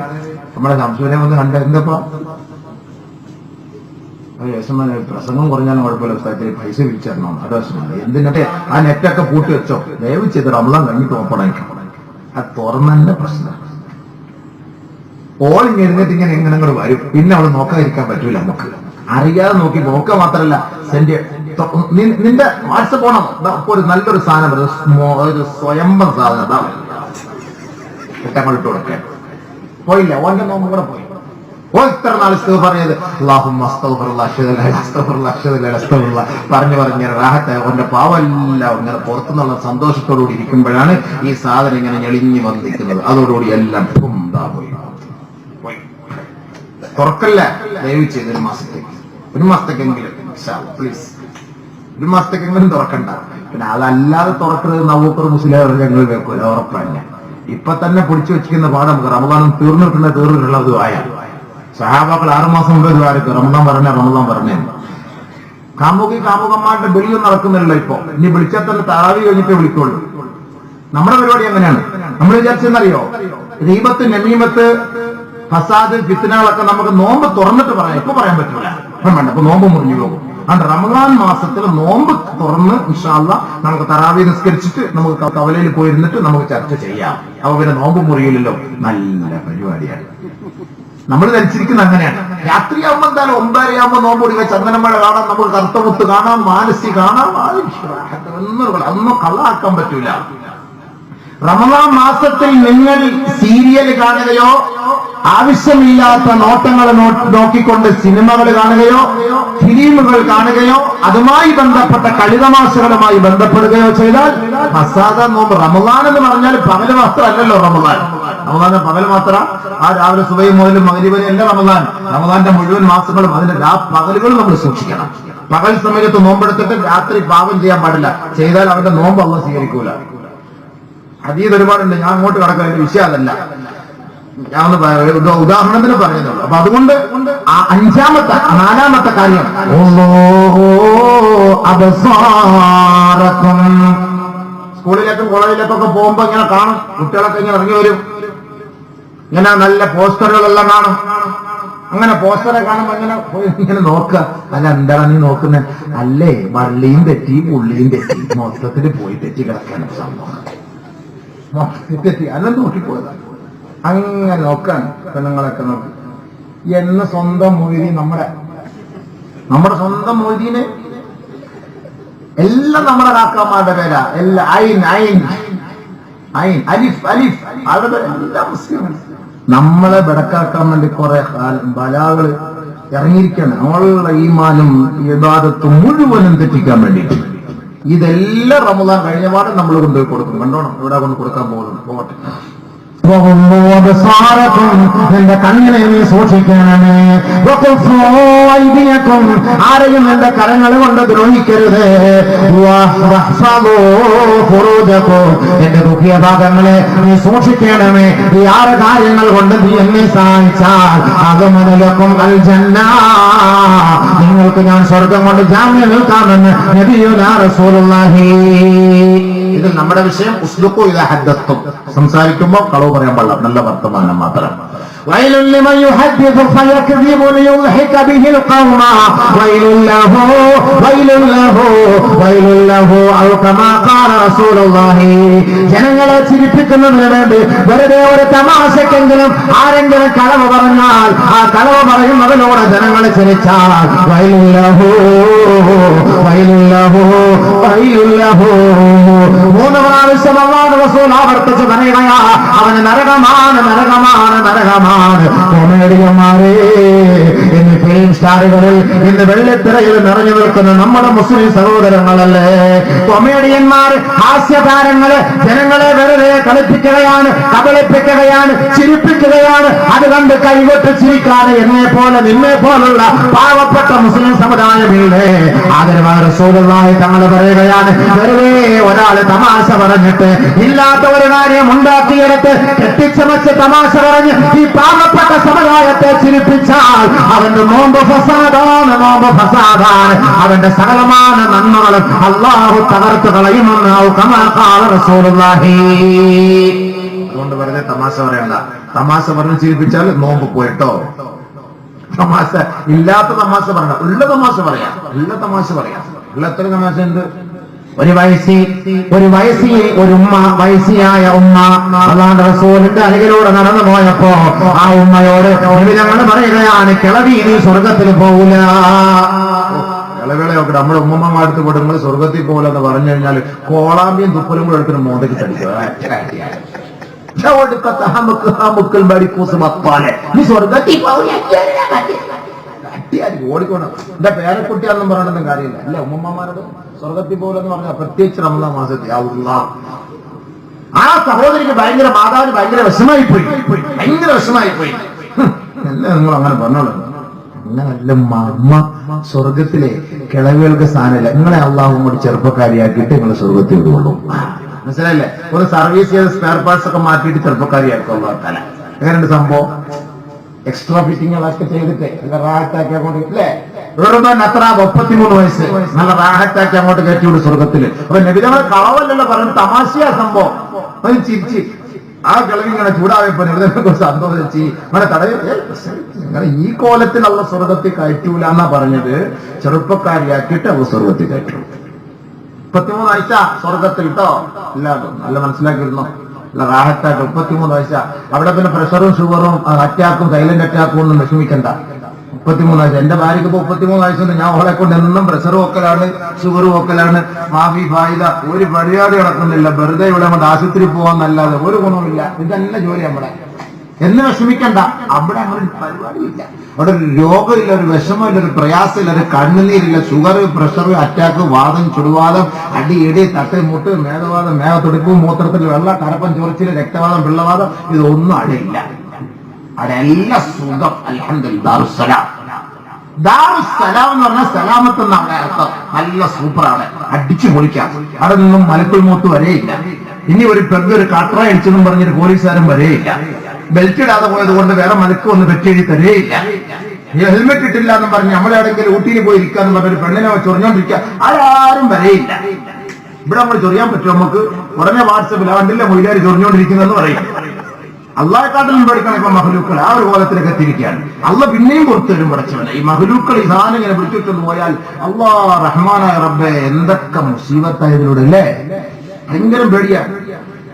നമ്മുടെ സംശയം വന്ന് കണ്ട എന്തപ്പാ പ്രസംഗം കുറഞ്ഞാലും കുഴപ്പമില്ല, സ്ഥലത്തിൽ പൈസ വിളിച്ചിരണം. അത് വിഷമല്ല. എന്തിനൊക്കെ ആ നെറ്റൊക്കെ പൂട്ടി വെച്ചോ, ദയവ് ചെയ്ത് റമളാൻ കഴിഞ്ഞിട്ട് ഓപ്പണായിക്കാം. അത് തുറന്നെ പ്രശ്നം. ഓളിങ് എഴുന്നേറ്റ് ഇങ്ങനെ എങ്ങനെ വരും. പിന്നെ അവൾ നോക്കാതിരിക്കാൻ പറ്റൂല. നമുക്ക് അറിയാതെ നോക്കി നോക്കുക മാത്രല്ല, നിന്റെ വാട്സപ്പ് പോണം. ഒരു നല്ലൊരു സാധനം, ഒരു സ്വയംഭം സാധനം ഇട്ടങ്ങളിട്ട് കൊടുക്കാൻ പോയില്ല. ഓന്റെ നോമ്പ് കൂടെ പോയി. ഇത്ര നാൾ പറഞ്ഞത് പറഞ്ഞു റാഹത്ത് അവന്റെ പാവെല്ലാം ഇങ്ങനെ പുറത്തുനിന്നുള്ള സന്തോഷത്തോടുകൂടി ഇരിക്കുമ്പോഴാണ് ഈ സാധനം ഇങ്ങനെ ഞെളിഞ്ഞു വന്നിരിക്കുന്നത്. അതോടുകൂടി എല്ലാം പോയി. തുറക്കല്ല, ദയവ് ചെയ്ത് ഒരു മാസത്തേക്കെങ്കിലും പ്ലീസ്, ഒരു മാസത്തേക്കെങ്കിലും തുറക്കണ്ട. പിന്നെ അതല്ലാതെ തുറക്കുന്നത് നവൂക്കർ മുസ്ലിം ഞങ്ങൾ വെക്കൂല, ഉറപ്പല്ല. ഇപ്പൊ തന്നെ പിടിച്ചു വെച്ചിരിക്കുന്ന പാഠം നമുക്ക് റമളാനും തീർന്നിട്ടുള്ളത് ആയ സഹാബാക്കൾ 6 മാസം മുമ്പ് ഇതുവാർക്ക് റമളാൻ പറഞ്ഞേ. കാമുകന്മാരുടെ വിളിയൊന്നും നടക്കുന്നില്ല ഇപ്പൊ. ഇനി വിളിച്ചാൽ തന്നെ തറാവി കഴിഞ്ഞിട്ടേ വിളിക്കുള്ളൂ. നമ്മുടെ പരിപാടി എങ്ങനെയാണ്? നമ്മൾ വിചാരിച്ചെന്നറിയോ, ഗീബത്ത്, നമീമത്ത്, ഫസാദ്, ഫിത്നകളൊക്കെ നമുക്ക് നോമ്പ് തുറന്നിട്ട് പറയാം. ഇപ്പൊ പറയാൻ പറ്റില്ല, വേണ്ട. അപ്പൊ നോമ്പ് മുറിഞ്ഞു പോകും. അതുകൊണ്ട് റമളാൻ മാസത്തിൽ നോമ്പ് തുറന്ന് ഇൻഷാ അല്ലാഹ് നമുക്ക് തറാവി നിസ്കരിച്ചിട്ട് നമുക്ക് കവലയിൽ പോയിരുന്നിട്ട് നമുക്ക് ചർച്ച ചെയ്യാം. അപ്പൊ പിന്നെ നോമ്പ് മുറിയില്ലല്ലോ. നല്ല പരിപാടിയാണ്. നമ്മൾ ധരിച്ചിരിക്കുന്നത് അങ്ങനെയാണ്. രാത്രിയാകുമ്പോ എന്തായാലും 9:30 നോമ്പ് കുടിക്കുക, ചന്ദനമഴ കാണാം, നമുക്ക് കറുത്തമുത്ത് കാണാം, മാനസി കാണാം. അതൊന്നും കള്ളാക്കാൻ പറ്റൂല. റമളാൻ മാസത്തിൽ നിങ്ങൾ സീരിയൽ കാണുകയോ ആവശ്യമില്ലാത്ത നോട്ടങ്ങൾ നോക്കിക്കൊണ്ട് സിനിമകൾ കാണുകയോ ഫിലിമുകൾ കാണുകയോ അതുമായി ബന്ധപ്പെട്ട കളിതമാശകളുമായി ബന്ധപ്പെടുകയോ ചെയ്താൽ ഫസാദ നോമ്പ്. റമളാൻ എന്ന് പറഞ്ഞാൽ പകല് മാത്രമല്ലല്ലോ റമളാന്റെ പകൽ മാത്രം. ആ രാവിലെ സുബഹി മുതൽ മഗ്‌രിബ് വരെ അല്ല റമളാന്റെ മുഴുവൻ മാസങ്ങളും അതിന്റെ പകലുകളും നമ്മൾ സൂക്ഷിക്കണം. പകൽ സമയത്ത് നോമ്പെടുത്തിട്ട് രാത്രി പാപം ചെയ്യാൻ പാടില്ല. ചെയ്താൽ അവന്റെ നോമ്പ് അല്ലാഹു സ്വീകരിക്കൂല. ഹദീസ് ഒരുപാടുണ്ട്, ഞാൻ അങ്ങോട്ട് കടക്കാൻ എന്റെ വിഷയം അതല്ല. ഞാൻ ഉദാഹരണത്തിന് പറയുന്നുള്ളൂ. അപ്പൊ അതുകൊണ്ട് നാലാമത്തെ കാര്യം, സ്കൂളിലേക്കും കോളേജിലേക്കൊക്കെ പോകുമ്പോ ഇങ്ങനെ കാണും, കുട്ടികളൊക്കെ ഇങ്ങനെ ഇറങ്ങി വരും. ഇങ്ങനെ നല്ല പോസ്റ്ററുകളെല്ലാം കാണും. അങ്ങനെ പോസ്റ്ററെ കാണുമ്പോ ഇങ്ങനെ നോക്കുക. അല്ല, എന്താണ് നീ നോക്കുന്നത്? അല്ലേ, വള്ളിയും തെറ്റി പുള്ളിയും തെറ്റി, മൊത്തത്തിൽ പോയി തെറ്റി കിടക്കാണ് സംഭവം. തെറ്റി അല്ല നോക്കിപ്പോയതാ. അങ്ങനെ നോക്കാൻ പെണ്ണുങ്ങളൊക്കെ നോക്കി. എന്ന സ്വന്തം മൊയ്തീൻ, നമ്മുടെ സ്വന്തം മൊയ്തീന് എല്ലാം നമ്മുടെ കാക്കമാരുടെ പേരാ. എല്ലാം അലിഫ് അവരുടെ എല്ലാം മുസ്ലിം. നമ്മളെ ബടക്കാക്കാൻ വേണ്ടി കുറെ ബലാകള് ഇറങ്ങിയിരിക്കുകയാണ്. നമ്മളുടെ ഈമാനും ഇബാദത്തും മുഴുവനും തെറ്റിക്കാൻ വേണ്ടിയിട്ട്. ഇതെല്ലാം റമളാൻ കഴിഞ്ഞപാട് നമ്മൾ കൊണ്ടുപോയി കൊടുക്കും. കണ്ടോണം, ഇവിടെ കൊണ്ട് കൊടുക്കാൻ പോകുന്നു. പോകട്ടെ. എന്റെ കണ്ണിനെ നീ സൂക്ഷിക്കണമേ. ആരെയും എന്റെ കരങ്ങൾ കൊണ്ട് ദ്രോഹിക്കരുത്. എന്റെ ദുഃഖിയ ഭാഗങ്ങളെ നീ സൂക്ഷിക്കണമേ. ഈ 6 കാര്യങ്ങൾ കൊണ്ട് നീ എന്നെ സഹായിച്ചാൽ അകമനലക്കും അൽ ജന്ന, നിങ്ങൾക്ക് ഞാൻ സ്വർഗം കൊണ്ട് ജാമ്യം നിൽക്കാമെന്ന് നബിയുനാ റസൂലുള്ളാഹി. ഇതിൽ നമ്മുടെ വിഷയം ഉസ്ലുഖു ഇദാ ഹദ്ദത്തും, സംസാരിക്കുമ്പോൾ കളവ് പറയാൻ പാടില്ല, നല്ല വർത്തമാനം മാത്രം. ويل لمن يحدث فيكذب ليضحك به القوم ويل له ويل له ويل له أو كما قال رسول الله. ജനങ്ങളെ ചിരിപ്പിക്കുന്നതിന് വേണ്ടി വെറുതെ ഒരു തമാശക്കെങ്കിലും ആരെങ്കിലും കളവ് പറഞ്ഞാൽ ആ കളവ് പറയുന്നതിലൂടെ ജനങ്ങളെ ചിരിച്ചാൽ വൈലുല്ലഹു വൈലുല്ലഹു വൈലുല്ലഹു മൂന്ന് പ്രാവശ്യം അല്ലാഹു റസൂൽ ആവർത്തിച്ച് പറയുകയാ അവന് നരകമാണ് നരകമാണ് നരകമാണ്. കൊമേഡിയന്മാരെ ഇന്ന് ഫിലിം സ്റ്റാറുകളിൽ ഇന്ന് വെള്ളിത്തിരയിൽ നിറഞ്ഞു നിൽക്കുന്ന നമ്മുടെ മുസ്ലിം സഹോദരങ്ങളല്ലേ കൊമേഡിയന്മാർ, ഹാസ്യതാരങ്ങള് ജനങ്ങളെ വെറുതെ കളിപ്പിക്കുകയാണ്, കബളിപ്പിക്കുകയാണ്, ചിരിപ്പിക്കുകയാണ്. അത് കണ്ട് കൈകൊട്ട് ചിരിക്കാതെ എന്നെ പോലെ നിന്നെ പോലുള്ള പാവപ്പെട്ട മുസ്ലിം സമുദായമില്ലേ? ആദരവായ റസൂലുള്ളാഹി തങ്ങൾ പറയുകയാണ്, വെറുതെ ഒരാള് തമാശ പറഞ്ഞിട്ട് ഇല്ലാത്ത ഒരു കാര്യം ഉണ്ടാക്കിയെടുത്ത് കെട്ടിച്ചമച്ച് തമാശ പറഞ്ഞ് ഈ പാവപ്പെട്ട സമുദായത്തെ ചിരിപ്പിച്ചാൽ അവന്റെ നോമ്പ് ഫസാദാണ്, നോമ്പ് ഫസാദാണ്. അവന്റെ സകലമായ നന്മകളും അല്ലാഹു തകർത്ത് കളയുമെന്ന് റസൂലുള്ളാഹി. അതുകൊണ്ട് വെറുതെ തമാശ പറയണ്ട. തമാശ പറഞ്ഞ് ചിരിപ്പിച്ചാൽ നോമ്പ് പോയിട്ടോ. തമാശ ഇല്ലാത്ത തമാശ പറയണ്ട, ഉള്ള തമാശ പറയാം, ഉള്ള തമാശ പറയാം. ഉള്ള എത്ര തമാശ ഉണ്ട്? ഒരു വയസ്സിയെ ഒരു ഉമ്മ, വയസ്സിയായ ഉമ്മ അല്ലാഹുവിന്റെ റസൂലിന്റെ അരികിലൂടെ നടന്നു പോയപ്പോ ആ ഉമ്മയോട് ഞങ്ങൾ പറയുകയാണ്, കിളവി നീ സ്വർഗത്തിൽ പോകൂല. ഇളവേളയൊക്കെ നമ്മുടെ ഉമ്മമാടുത്ത് കൂടെ നിങ്ങൾ സ്വർഗത്തിൽ പോകില്ല എന്ന് പറഞ്ഞു കഴിഞ്ഞാൽ കോളാമ്പിയും തുപ്പലും കൂടെ എടുക്കുന്ന മോന്തയ്ക്ക് തടിക്കുക. നീ സ്വർഗത്തിൽ ഓടിക്കോണം. എന്റെ പേരക്കുട്ടിയാണെന്നും പറഞ്ഞിട്ടൊന്നും കാര്യമില്ല. അല്ല, ഉമ്മമാരോട് സ്വർഗത്തിൽ പോലെന്ന് പറഞ്ഞാൽ പ്രത്യേകിച്ച് റമദാൻ മാസത്തിൽ ആ സഹോദരിക്ക് ഭയങ്കര, മാതാവിന് ഭയങ്കര വിഷമായി പോയി, ഭയങ്കര വിഷമായി പോയി. അല്ല, നിങ്ങൾ അങ്ങനെ പറഞ്ഞോളൂ. അങ്ങനല്ല, അമ്മ സ്വർഗത്തിലെ കിളവികൾക്ക് സ്ഥാനമില്ല. നിങ്ങളെ അള്ളാഹു കൂടി ചെറുപ്പക്കാരിയാക്കിയിട്ട് നിങ്ങൾ സ്വർഗത്തിൽ വിടുള്ളൂ. മനസ്സിലായില്ലേ? ഒരു സർവീസ് ചെയ്ത സ്പെയർ പാർട്സ് ഒക്കെ മാറ്റിയിട്ട് ചെറുപ്പക്കാരിയാക്കും അള്ളാഹു തആല. എങ്ങനെയുണ്ട് സംഭവം? എക്സ്ട്രാ ഫിറ്റിങ്ങുകളൊക്കെ ചെയ്തിട്ട് റാഹത്താക്കി അങ്ങോട്ട്, അല്ലേ? വെറുതെ അത്ര 33 വയസ്സ് നല്ല റാഹത്താക്കി അങ്ങോട്ട് കയറ്റിവിടും സ്വർഗത്തില്. അപ്പൊ നബിതങ്ങളെ കളവല്ലല്ലോ പറഞ്ഞിട്ട് തമാശയാ സംഭവം. അത് ചിരിച്ച് ആ കിളവി ഇങ്ങനെ ചൂടാവപ്പോ നബിതങ്ങളെ കുറിച്ച് സന്തോഷിച്ച് അങ്ങനെ അങ്ങനെ ഈ കോലത്തിലുള്ള സ്വർഗത്തിൽ കയറ്റൂല എന്നാ പറഞ്ഞത്. ചെറുപ്പക്കാരിയാക്കിയിട്ട് അവ സ്വർഗത്തിൽ കയറ്റും. 33 വയസ്സ സ്വർഗത്തിൽ കേട്ടോ. ഇല്ലാതും നല്ല മനസ്സിലാക്കിയിരുന്നോ? അല്ല, റാഹത്തായിട്ട് 33 വയസ്സ. അവിടെ പിന്നെ പ്രഷറും ഷുഗറും അറ്റാക്കും സൈലന്റ് അറ്റാക്കും ഒന്നും വിഷമിക്കണ്ട. 33 വയസ്സ്. എന്റെ ഭാര്യക്ക് ഇപ്പൊ 33 വയസ്സുണ്ട്. ഞാൻ അവളെ കൊണ്ട് എന്നും പ്രഷറും ഒക്കലാണ്, ഷുഗറും ഒക്കലാണ്. മാഫി ഫായിദ ഒരു പരിപാടി നടക്കുന്നില്ല. വെറുതെ ഇവിടെ കൊണ്ട് ആശുപത്രി പോകാന്നല്ലാതെ ഒരു ഗുണമില്ല. ഇതന്നെ ജോലി നമ്മുടെ. എന്ന് വിഷമിക്കണ്ട. അവിടെ അങ്ങനെ ഒരു പരിപാടിയില്ല. അവിടെ ഒരു രോഗമില്ല, ഒരു വിഷമമില്ല, ഒരു പ്രയാസമില്ല, ഒരു കണ്ണുനീരില്ല. ഷുഗർ, പ്രഷർ, അറ്റാക്ക്, വാദം, ചുടുവാദം, അടി ഇടി, തട്ട് മുട്ട്, മേഘവാദം, മേഘത്തുടിപ്പ്, മൂത്രത്തിൽ വെള്ളം, കരപ്പൻ ചൊറിച്ചില്, രക്തവാദം, പിള്ളവാദം, ഇതൊന്നും അവിടെ ഇല്ല. അവിടെ എല്ലാം സുഖം. അൽഹംദുലില്ലാഹ്. ദാറുസ്സലാം. ദാറുസ്സലാം എന്ന് പറഞ്ഞാൽ സലാമത്ത് എന്നാണ് അർത്ഥം. നല്ല സൂപ്പറാണ്, അടിച്ചു പൊളിക്കാം. അവിടെ നിന്നും മലക്കുൽ മൂത്ത് വരെയില്ല. ഇനി ഒരു പെഗ് ഒരു കട്ടറ അടിച്ചെന്നും പറഞ്ഞൊരു പോലീസുകാരൻ വരെയില്ല. ബെൽറ്റ് ഇടാതെ പോയത് കൊണ്ട് വേറെ മലക്ക് ഒന്ന് പെറ്റെഴുതി തരേയില്ല. ഹെൽമെറ്റ് ഇട്ടില്ല എന്ന് പറഞ്ഞ് നമ്മളെവിടെയെങ്കിലും ഊട്ടിയിൽ പോയി ഇരിക്കാന്ന് പറഞ്ഞൊരു പെണ്ണിനെ ചൊറിഞ്ഞോണ്ടിരിക്കുക, ആരും വരെയില്ല. ഇവിടെ നമ്മൾ ചൊറിയാൻ പറ്റും. നമുക്ക് ഉടനെ വാട്സപ്പിൽ അവന്റെ മൊയിലാര് ചൊറിഞ്ഞോണ്ടിരിക്കുന്നതെന്ന് പറയും. അള്ളാഹെക്കാട്ടിലും പഠിക്കണം ഇപ്പൊ മഹലൂക്കൾ ആ ഒരു കോലത്തിലൊക്കെ തിരിക്കുകയാണ്. അള്ള പിന്നെയും പുറത്തു വരും പഠിച്ചവനെ. ഈ മഹലൂക്കൾ ഈ സാധനം ഇങ്ങനെ പിടിച്ചിട്ടൊന്ന് പോയാൽ അള്ളാ റഹ്മാനായ റബ്ബെ എന്തൊക്കെ മുസീബത്തായതിലൂടെ അല്ലേ? ഭയങ്കര പേടിയാണ്.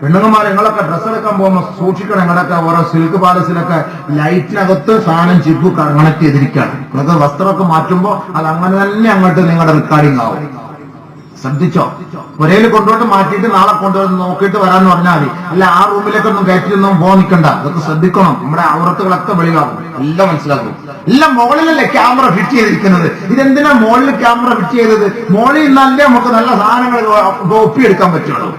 പെണ്ണുങ്ങന്മാരെ നിങ്ങളൊക്കെ ഡ്രസ്സ് എടുക്കാൻ പോകുമ്പോൾ സൂക്ഷിക്കണം. നിങ്ങളൊക്കെ ഓരോ സിൽക്ക് പാലസിലൊക്കെ ലൈറ്റിനകത്ത് സാധനം ചിപ്പ് കണക്ട് ചെയ്തിരിക്കുകയാണ്. നിങ്ങൾക്ക് വസ്ത്രമൊക്കെ മാറ്റുമ്പോൾ അത് അങ്ങനെ തന്നെ അങ്ങോട്ട് നിങ്ങളുടെ റെക്കോർഡിംഗ് ആവും. ശ്രദ്ധിച്ചോ? ഒരേൽ കൊണ്ടുപോയിട്ട് മാറ്റിയിട്ട് നാളെ കൊണ്ടുവന്ന് നോക്കിയിട്ട് വരാന്ന് പറഞ്ഞാൽ മതി. അല്ല, ആ റൂമിലേക്കൊന്നും കയറ്റിയൊന്നും പോകാൻ നിൽക്കണ്ട. അതൊക്കെ ശ്രദ്ധിക്കണം. നമ്മുടെ ഔറത്തുകളൊക്കെ വെളിവാകും. എല്ലാം മനസ്സിലാക്കും. എല്ലാം മുകളിലല്ലേ ക്യാമറ ഫിറ്റ് ചെയ്തിരിക്കുന്നത്. ഇതെന്തിനാ മുകളിൽ ക്യാമറ ഫിറ്റ് ചെയ്തത്? മുകളിൽ നിന്നല്ലേ നമുക്ക് നല്ല സാധനങ്ങൾ ഒപ്പിയെടുക്കാൻ പറ്റുള്ളൂ.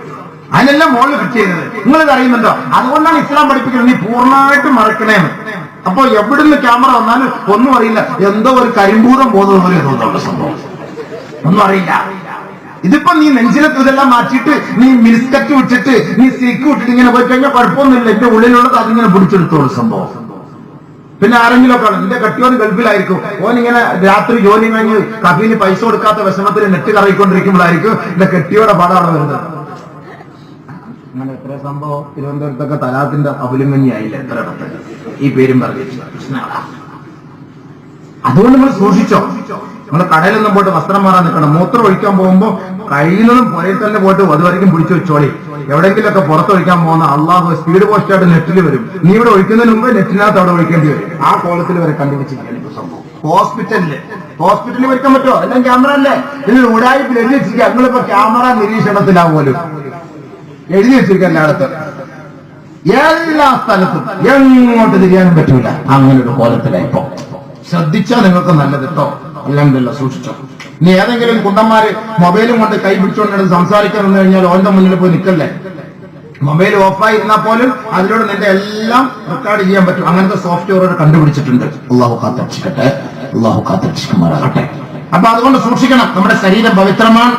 അതിനെല്ലാം മുകളിൽ ഫിറ്റ് ചെയ്തത്. നിങ്ങളിത് അറിയുന്നുണ്ടോ? അതുകൊണ്ടാണ് ഇസ്ലാം പഠിപ്പിക്കുന്നത് നീ പൂർണ്ണമായിട്ടും മറക്കണേന്ന്. അപ്പൊ എവിടുന്ന് ക്യാമറ വന്നാലും ഒന്നും അറിയില്ല. എന്തോ ഒരു കരിമ്പൂതം പോകുന്നത് പോലെ തോന്നുന്നുണ്ട് സംഭവം. ഒന്നും അറിയില്ല. ഇതിപ്പോ നീ നെഞ്ചിലത്ത് ഇതെല്ലാം മാറ്റിയിട്ട് നീ മിനിസ്കറ്റ് വിട്ടിട്ട് നീ സിക്ക് വിട്ടിട്ട് ഇങ്ങനെ പോയി കഴിഞ്ഞാൽ കുഴപ്പമൊന്നുമില്ല. എന്റെ ഉള്ളിലുള്ളത് അതിങ്ങനെ പിടിച്ചെടുത്തോളൂ സംഭവം. പിന്നെ ആരെങ്കിലും ഒക്കെ എന്റെ കെട്ടിയോൻ ഗൾഫിലായിരിക്കും. ഓനിങ്ങനെ രാത്രി ജോലി കഴിഞ്ഞ് കഫീന് പൈസ കൊടുക്കാത്ത വിഷമത്തിൽ നെറ്റ് കറങ്ങിക്കൊണ്ടിരിക്കുമ്പോഴായിരിക്കും എന്റെ കെട്ടിയോടെ പാടാണ് വരുന്നത്. അങ്ങനെ എത്ര സംഭവം തിരുവനന്തപുരത്തൊക്കെ തലാത്തിന്റെ അപുലിമഞ്ഞി ആയില്ല എത്ര ഇടത്ത്. ഈ പേരും പറഞ്ഞു അതുകൊണ്ട് നമ്മൾ സൂക്ഷിച്ചോ. നമ്മൾ കടയിലൊന്നും പോയിട്ട് വസ്ത്രം മാറാൻ നിൽക്കണം. മൂത്രം ഒഴിക്കാൻ പോകുമ്പോൾ കഴിയുന്നതും പുറയിൽ തന്നെ പോയിട്ട് അതുവരെയും പിടിച്ചു വെച്ചോളി. എവിടെയെങ്കിലുമൊക്കെ പുറത്തൊഴിക്കാൻ പോകുന്ന അള്ളാഹു സ്പീഡ് പോസ്റ്റായിട്ട് നെറ്റിൽ വരും. നീ ഇവിടെ ഒഴിക്കുന്നതിന് മുമ്പ് നെറ്റിനകത്ത് അവിടെ ഒഴിക്കേണ്ടി വരും. ആ കോലത്തിൽ വരെ കണ്ടുപിടിച്ചിരിക്കുകയാണ് ഇപ്പൊ സംഭവം. ഹോസ്പിറ്റലിൽ വയ്ക്കാൻ പറ്റുമോ? എല്ലാം ക്യാമറ അല്ലേ? ഇതിൽ ഉടായ്പിൽ എഴുതി വെച്ചിരിക്കുക. ഞങ്ങളിപ്പോ ക്യാമറ നിരീക്ഷണത്തിലാവുമല്ലോ എഴുതി വെച്ചിരിക്കുക എല്ലായിടത്തും, എല്ലാ സ്ഥലത്തും. എങ്ങോട്ട് തിരിയാനും പറ്റൂല. അങ്ങനെ ഒരു കോലത്തിലായിപ്പോ. ശ്രദ്ധിച്ചാൽ നിങ്ങൾക്ക് നല്ലത് കേട്ടോ. അല്ലാണ്ടല്ല, സൂക്ഷിച്ചോ. ഇനി ഏതെങ്കിലും കുണ്ടന്മാര് മൊബൈലും കൊണ്ട് കൈ പിടിച്ചുകൊണ്ടിരുന്ന് സംസാരിക്കാൻ വന്നു കഴിഞ്ഞാൽ ഓന്റെ മുന്നിൽ പോയി നിൽക്കല്ലേ. മൊബൈൽ ഓഫായി ഇരുന്നാൽ പോലും അതിലൂടെ നിന്റെ എല്ലാം റെക്കോർഡ് ചെയ്യാൻ പറ്റും. അങ്ങനത്തെ സോഫ്റ്റ്വെയർ കണ്ടുപിടിച്ചിട്ടുണ്ട്. അള്ളാഹു കാത്തുരക്ഷിക്കട്ടെ, അള്ളാഹു കാത്തുരക്ഷിക്കുമാറാകട്ടെ. അപ്പൊ അതുകൊണ്ട് സൂക്ഷിക്കണം. നമ്മുടെ ശരീരം പവിത്രമാണ്.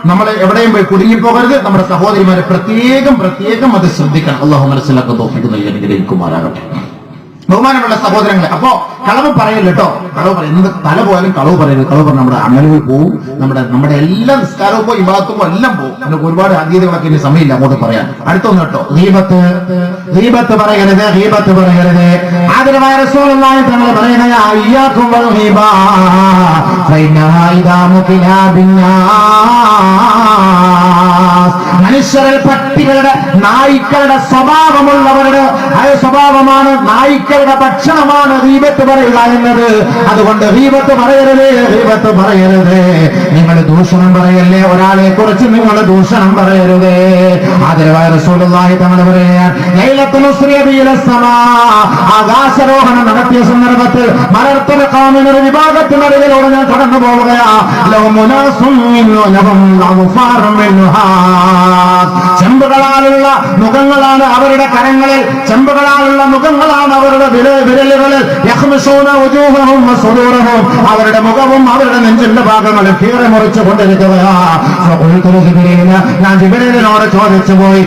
നമ്മൾ എവിടെയും പോയി കുടുങ്ങിപ്പോകരുത്. നമ്മുടെ സഹോദരിമാരെ പ്രത്യേകം അത് ശ്രദ്ധിക്കണം. അള്ളാഹു മനസ്സിലാക്കാൻ തോന്നിക്കുന്ന അനുഗ്രഹിക്കുമാറാകട്ടെ. ബഹുമാനമുള്ള സഹോദരങ്ങളെ, അപ്പോ കളവ് പറയല്ലോ കേട്ടോ. കളവ് പറയുന്നത് തല പോയാലും കളവ് പറയരുത്. കളവ് പറഞ്ഞാൽ നമ്മുടെ അമലുകൾ പോവും, നമ്മുടെ എല്ലാ നിസ്കാരവും പോയി ഇബാദത്തും എല്ലാം പോവും. നമുക്ക് ഒരുപാട് അതീതങ്ങളൊക്കെ ഇനി സമയമില്ല അങ്ങോട്ട് പറയാൻ. അടുത്തൊന്ന് കേട്ടോ, ഗീബത്ത് പറയരുത്. ആദരവായ റസൂലുള്ളാഹി തങ്ങൾ പറയുകയാ, ഇയ്യാകും വൽ ഗീബ ഫഇന്നഹാ ഇദാ മുഖിലാ ബിന്നാസ്. മനുഷ്യരിൽ പട്ടികളുടെ നായ്ക്കളുടെ സ്വഭാവമുള്ളവരുടെ സ്വഭാവമാണ്, നായ്ക്കളുടെ ഭക്ഷണമാണ് ഗീബത്ത് പറയുക എന്നത്. അതുകൊണ്ട് ഗീബത്ത് പറയരുത്. നിങ്ങൾ ദൂഷണം പറയല്ലേ. ഒരാളെ കുറിച്ച് നിങ്ങൾ ദൂഷണം പറയരുത്. ആദരവായ റസൂലുള്ളാഹി തങ്ങൾ പറയുകയാണ്, ലൈലത്തുൽ ഉസ്രിയ ബിൽ സമാ, ആകാശാരോഹണം നടത്തിയ സന്ദർഭത്തിൽ മലർത്തുൽ ഖൗമിന്റെ ഒരു വിഭാഗത്തിനരികിലൂടെ ഞാൻ കടന്നു പോവുകയാ. ചെമ്പുകളാലുള്ള മുഖങ്ങളാണ് അവരുടെ കരങ്ങളിൽ, ചെമ്പുകളാലുള്ള മുഖങ്ങളാണ് അവരുടെ വിരലുകളിൽ. അവരുടെ മുഖവും അവരുടെ നെഞ്ചിന്റെ ഭാഗങ്ങളിൽ കീറി മുറിച്ചു കൊണ്ടിരിക്കുകയാ. ഞാൻ ജിബ്രീലിനോട് ചോദിച്ചു പോയി,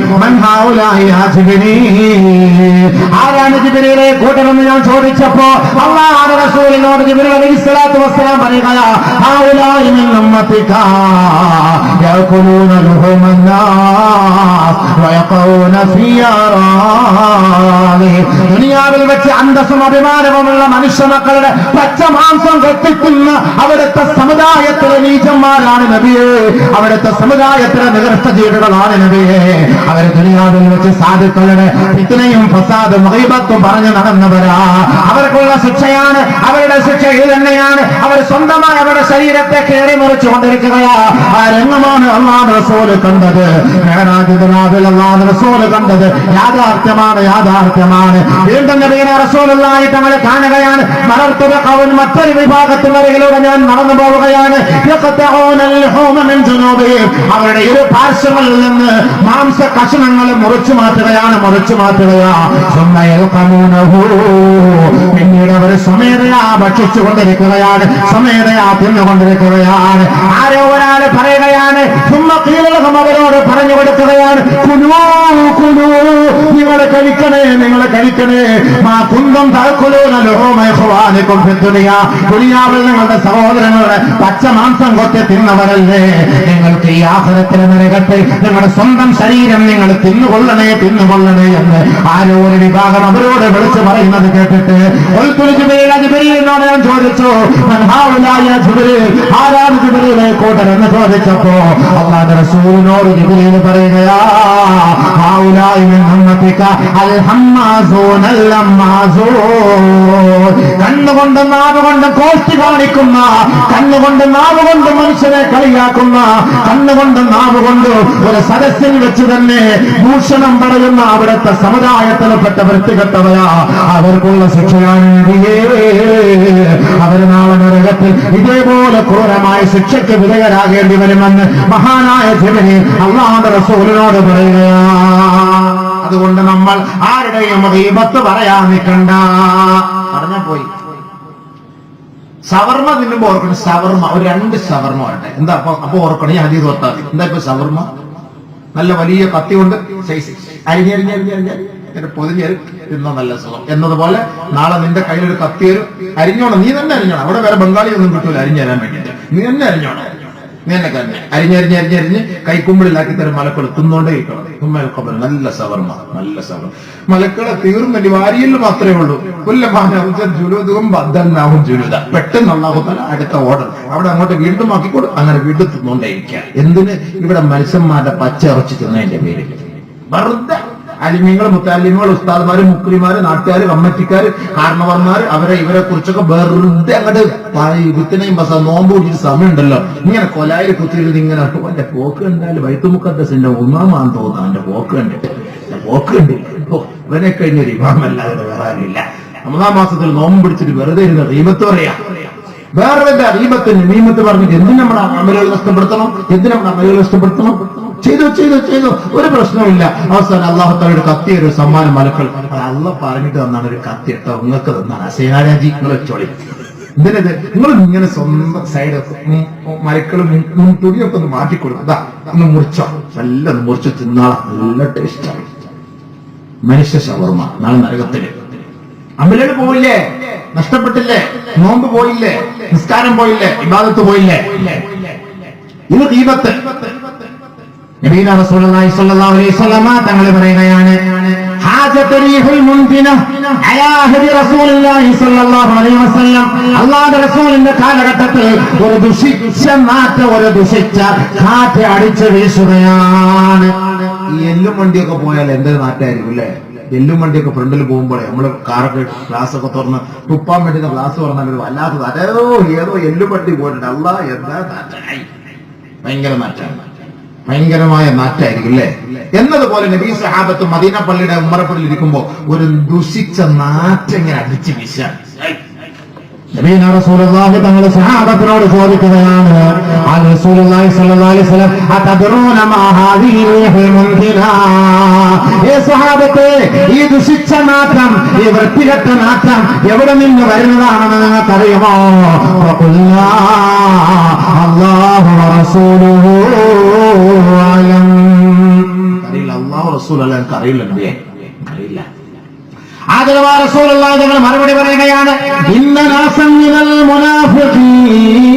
ആരാണ് ജിബ്രീലെ കൂട്ടരെന്ന് ഞാൻ ചോദിച്ചപ്പോ അല്ലാഹുവിന്റെ റസൂലിനോട് ജിബ്രീൽ അലൈഹിസ്സലാത്തു വസ്സലാം പറയുകയാ, ഹൗലാഇ മിൻ ഉമ്മതിക യഅകുലൂന ലുഹുമന്നാസ് വയഖഊന ഫിയാറാലി. ദുനിയാവിൽ വെച്ച് അന്തസ്സും അഭിമാനവുമുള്ള മനുഷ്യ മക്കളുടെ പച്ചമാംസം കത്തിക്കുന്ന അവിടുത്തെ സമുദായത്തിലെ നീചന്മാരാണ് നബിയെ. അവിടുത്തെ സമുദായത്തിലെ നികൃഷ്ട ജീവികളാണ് നബിയെ. അവർ ദുനിയാവിൽ വെച്ച് സാധുക്കളുടെ ഫിത്നയും ഫസാദും ഗീബത്തും പറഞ്ഞു നടന്നവരാ. അവർക്കുള്ള ശിക്ഷയാണ്, അവരുടെ ശിക്ഷ ഇത് തന്നെയാണ്. അവർ സ്വന്തമായി അവരുടെ ശരീരത്തെ കയറി മുറിച്ചു കൊണ്ടിരിക്കുകയാ. ആ രംഗമാണ് അല്ലാഹുവിന്റെ റസൂൽ കണ്ടത്. മിഅ്റാജ് ദിനാവിൽ അല്ലാഹുവിന്റെ റസൂൽ കണ്ടത് യാഥാർത്ഥ്യമാണ്. വീണ്ടും നബിയെ റസൂലുള്ളാഹി തങ്ങളെ കാണുകയാണ്. മലർത്തുൽ ഖൗം മറ്റൊരു വിഭാഗത്തിനരികിലൂടെ ഞാൻ നടന്നു പോവുകയാണ്. അവരുടെ ഇരു പാർശ്വങ്ങളിൽ നിന്ന് മാംസ കഷണങ്ങൾ മുറിച്ചു മാറ്റുകയാണ്. പിന്നീട് അവർ സ്വമേധയാ ഭക്ഷിച്ചുകൊണ്ടിരിക്കുകയാണ്, സ്വമേധയാ തിന്നുകൊണ്ടിരിക്കുകയാണ്. ആരോ ഒരാൾ പറയുകയാണ്, അവരോട് പറഞ്ഞു കൊടുക്കുകയാണ്, നിങ്ങൾ കഴിക്കണേ. ദുനിയാവിൽ നിങ്ങളുടെ സഹോദരങ്ങളുടെ പച്ച മാംസം കൊത്തി തിന്നവരല്ലേ. നിങ്ങൾക്ക് ഈ ആഖിറത്തിലെ നരകത്തെ നിങ്ങളുടെ സ്വന്തം ശരീരം നിങ്ങൾ തിന്നുകൊള്ളണേ എന്ന് ആരോ ഒരു വിഭാഗം അവരോട് വിളിച്ചു പറയുന്നത് കേട്ടിട്ട് ജിബ്രീലിനോട് ഞാൻ ചോദിച്ചു, ആരാണ് ജിബ്രീലെ കൂട്ടരെന്ന് ചോദിച്ചപ്പോ അല്ലാഹുവിന്റെ റസൂലിനോട് ജിബ്രീൽ പറയുകയാ, കണ്ണുകൊണ്ട് നാവുകൊണ്ട് കോഷ്ടി കാണിക്കുന്ന, കണ്ണുകൊണ്ട് നാവുകൊണ്ട് മനുഷ്യനെ കളിയാക്കുന്ന, കണ്ണുകൊണ്ട് നാവുകൊണ്ട് ഒരു സദസ്സിൽ വെച്ച് തന്നെ ഭൂഷണം പറയുന്ന അവിടുത്തെ സമുദായത്തിൽപ്പെട്ട വൃത്തികെട്ടവരാ. അവർക്കുള്ള ശിക്ഷയാണ് അവർ നാളെ നരകത്തിൽ ഇതേപോലെ ക്രൂരമായ ശിക്ഷയ്ക്ക് വിധേയരാകേണ്ടി വരുമെന്ന് മഹാനായ ജിബ്രീൽ അല്ലാഹുവിന്റെ റസൂലിനോട് പറയുകയാ. അതുകൊണ്ട് നമ്മൾ ആരുടെയും ഗീബത്ത് പറയാൻ നിൽക്കണ്ട. പറഞ്ഞാ പോയി. ഷവർമ തിന്നുമ്പോ ഓർക്കണം, ഷവർമ ഒരു 2 ഷവർമ വേണ്ടേ. എന്താ അപ്പൊ ഓർക്കണം, ഈ ഹദീസ് ഓർത്താൽ മതി. എന്താ ഇപ്പൊ ഷവർമ? നല്ല വലിയ കത്തി കൊണ്ട് പൊതിഞ്ഞ് തിന്ന നല്ല സുഖം എന്നതുപോലെ നാളെ നിന്റെ കയ്യിലൊരു കത്തി വരും. അരിഞ്ഞോണം, നീ തന്നെ അരിഞ്ഞോണം. അവിടെ വേറെ ബംഗാളി ഒന്നും കിട്ടൂല അരിഞ്ഞു തരാൻ വേണ്ടിയിട്ട്. നീ തന്നെ അരിഞ്ഞോണം. ഇങ്ങനെ തന്നെ അരിഞ്ഞരിഞ്ഞരിഞ്ഞരിഞ്ഞ് കൈക്കുമ്പിളിലാക്കി തരും മലക്കൾ തിന്നോണ്ടേ ഇരിക്കണം. നല്ല സവർമ്മ, നല്ല സവർമ്മ. മലക്കളെ തീർന്നല്ലേ വാരിയിൽ മാത്രമേ ഉള്ളൂ. പെട്ടെന്ന് അല്ലാഹുതആല അടുത്ത ഓർഡർ അവിടെ അങ്ങോട്ട് വീണ്ടും ആക്കിക്കൊടു. അങ്ങനെ വീണ്ടും തിന്നോണ്ടേ ഇരിക്കുക. എന്തിന്? ഇവിടെ മനുഷ്യന്മാരുടെ പച്ച ഇറച്ചി തിന്നതിന്റെ പേരിൽ വെറുതെ അലിമ്യങ്ങൾ, മുത്താലിമ്യങ്ങൾ, ഉസ്താദ്മാര്, മുക്രിമാര്, നാട്ടുകാര്, കമ്മറ്റിക്കാര്, കാരണവർമാര് ഇവരെ കുറിച്ചൊക്കെ വെറുതെ അങ്ങോട്ട് വിത്തിനെയും നോമ്പ് പിടിച്ചിട്ട് സമയമുണ്ടല്ലോ ഇങ്ങനെ കൊലായിൽ കുത്തിയിരുന്ന് ഇങ്ങനെ എന്റെ പോക്ക് കണ്ടാല് വൈത്തുമുക്കദ്ദസിന്റെ ഉമാമാന്ന് തോന്നുന്നു. എന്റെ പോക്ക് കണ്ടിട്ട് ഇവനെ കഴിഞ്ഞൊരു ഇമാമല്ലാതെ വേറെ ആരില്ല. റമദാൻ മാസത്തിൽ നോമ്പ് പിടിച്ചിട്ട് വെറുതെ ഇരുന്ന് ഗീബത്ത് പറയാ. വേറെ ഗീബത്തിന് മീമത്ത് പറഞ്ഞിട്ട് എന്തിനു നമ്മുടെ അമലുകൾ നഷ്ടപ്പെടുത്തണം? ചെയ്തു ഒരു പ്രശ്നമില്ല. അവസാനം അല്ലാഹു തആലയുടെ കത്തി ഒരു സമ്മാനം മലക്കൾ അള്ളാഹ് പറഞ്ഞിട്ട് തന്നാണ് ഒരു കത്തി കേട്ടോ, നിങ്ങൾക്ക് തന്നാണ്. സേനാരാജി നിങ്ങൾ വെച്ചോളി. എന്തിനത്? നിങ്ങൾ ഇങ്ങനെ സ്വന്തം സൈഡ് മലക്കളും തുണിയൊക്കെ ഒന്ന് മാറ്റിക്കൊടുക്കും. അതാ ഒന്ന് മുറിച്ചോ, നല്ലൊന്ന് മുറിച്ച് തിന്നാളാ, നല്ല ടേസ്റ്റാണ്. മനുഷ്യ ഷവർമ്മ നാളെ നരകത്തില്. അമലുകൾ പോയില്ലേ? നഷ്ടപ്പെട്ടില്ലേ? നോമ്പ് പോയില്ലേ? നിസ്കാരം പോയില്ലേ? ഇബാദത്ത് പോയില്ലേ? ഇത് ഗീബത്ത്. നബിന റസൂലുള്ളാഹി സ്വല്ലല്ലാഹു അലൈഹി വസല്ലം തങ്ങൾ പറയുകയാണ്, ഹാജതരീഹുൽ മുൻതിന അലാ ഹദി റസൂലുള്ളാഹി സ്വല്ലല്ലാഹു അലൈഹി വസല്ലം. അല്ലാഹുവിന്റെ റസൂലിന്റെ കാലഘട്ടത്തിൽ ഒരു ദുഷിച്ച കാറ്റ് അടിച്ചു വീശുകയാണ്. ഈ എല്ലും വണ്ടിയൊക്കെ പോയാൽ എന്തൊരു നാറ്റായിരിക്കും അല്ലേ? എല്ലും വണ്ടിയൊക്കെ ഫ്രണ്ടിൽ പോകുമ്പോഴേ നമ്മള് കാറൊക്കെ ഗ്ലാസ് ഒക്കെ തുറന്ന് തുപ്പാൻ വേണ്ടി ഗ്ലാസ് തുറന്നാൽ ഒരു വല്ലാത്തത് ഏതോ എല്ലും വണ്ടി പോയിട്ടുണ്ട്. അല്ലാ എന്താ നാറ്റായി, ഭയങ്കരമായ നാറ്റായിരിക്കും അല്ലേ? എന്നതുപോലെ നബി സഹാബത്ത് മദീന പള്ളിയുടെ ഉമ്മറപ്പള്ളിയിൽ ഇരിക്കുമ്പോ ഒരു ദുഷിച്ച നാറ്റെങ്ങനെ അടിച്ചു വീശാൻ. നബീന റസൂലുള്ളാഹി തങ്ങൾ സഹാബത്തിനോട് ചോദിക്കുകയാണ്, റസൂലുള്ളാഹി സ്വല്ലല്ലാഹു അലൈഹി വസല്ലം അതദറൂന മാ ഹാദിഹി റീഹുൽ മുൻതിന. ഏ സഹാബത്തെ, ഈ ദുഷിച്ച നാറ്റം, ഈ വൃത്തികെട്ട നാറ്റം എവിടെ നിന്ന് വരുന്നതാണെന്ന് നിങ്ങൾക്കറിയുമോ? അല്ലാഹു റസൂലുഹു അലം. അറിയില്ല, അല്ലാഹു റസൂൽ അല്ല, എനിക്ക് അറിയില്ല നബിയെ, അറിയില്ല. ആദരവായ റസൂലുള്ളാഹി തങ്ങൾ മറുപടി പറയുകയാണ്, ഇന്ന നാസൻ മിനൽ മുനാഫിഖീൻ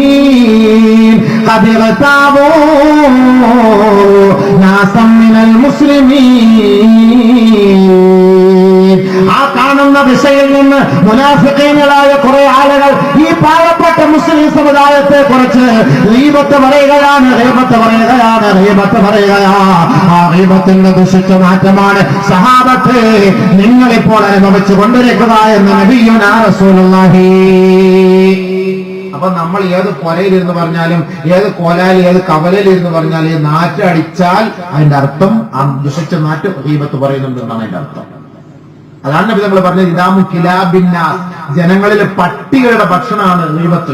ഖദ് ഇഗ്താബൂ നാസൻ മിനൽ മുസ്ലിമീൻ. ആ കാണുന്ന ദിശയിൽ നിന്ന് മുനാഫിഖീങ്ങളായ കുറെ ആളുകൾ ഈ പാവപ്പെട്ട മുസ്ലിം സമുദായത്തെ കുറിച്ച് ഗീബത്ത് പറയുകയാണ്. ആ ഗീബത്തിന്റെ ദുഷിച്ച മാറ്റമാണ് സഹാബത്തെ നിങ്ങളിപ്പോൾ അനുഭവിച്ചു കൊണ്ടിരിക്കുക എന്ന് നബിയുനാ റസൂലുള്ളാഹി. അപ്പൊ നമ്മൾ ഏത് കൊലയിലിരുന്ന് പറഞ്ഞാലും, ഏത് കോലായിൽ, ഏത് കവലയിലിരുന്ന് പറഞ്ഞാലും ഈ നാറ്റ് അടിച്ചാൽ അതിന്റെ അർത്ഥം ആ ദുഷിച്ച നാറ്റ് ഗീബത്ത് പറയുന്നുണ്ടെന്നാണ് അതിന്റെ അർത്ഥം. അതാണ് നബി തങ്ങൾ പറഞ്ഞത്, ഇദാമു കിലാബിന്നാസ്, ജനങ്ങളിലെ പട്ടികളുടെ ഭക്ഷണമാണ് ഗീബത്ത്.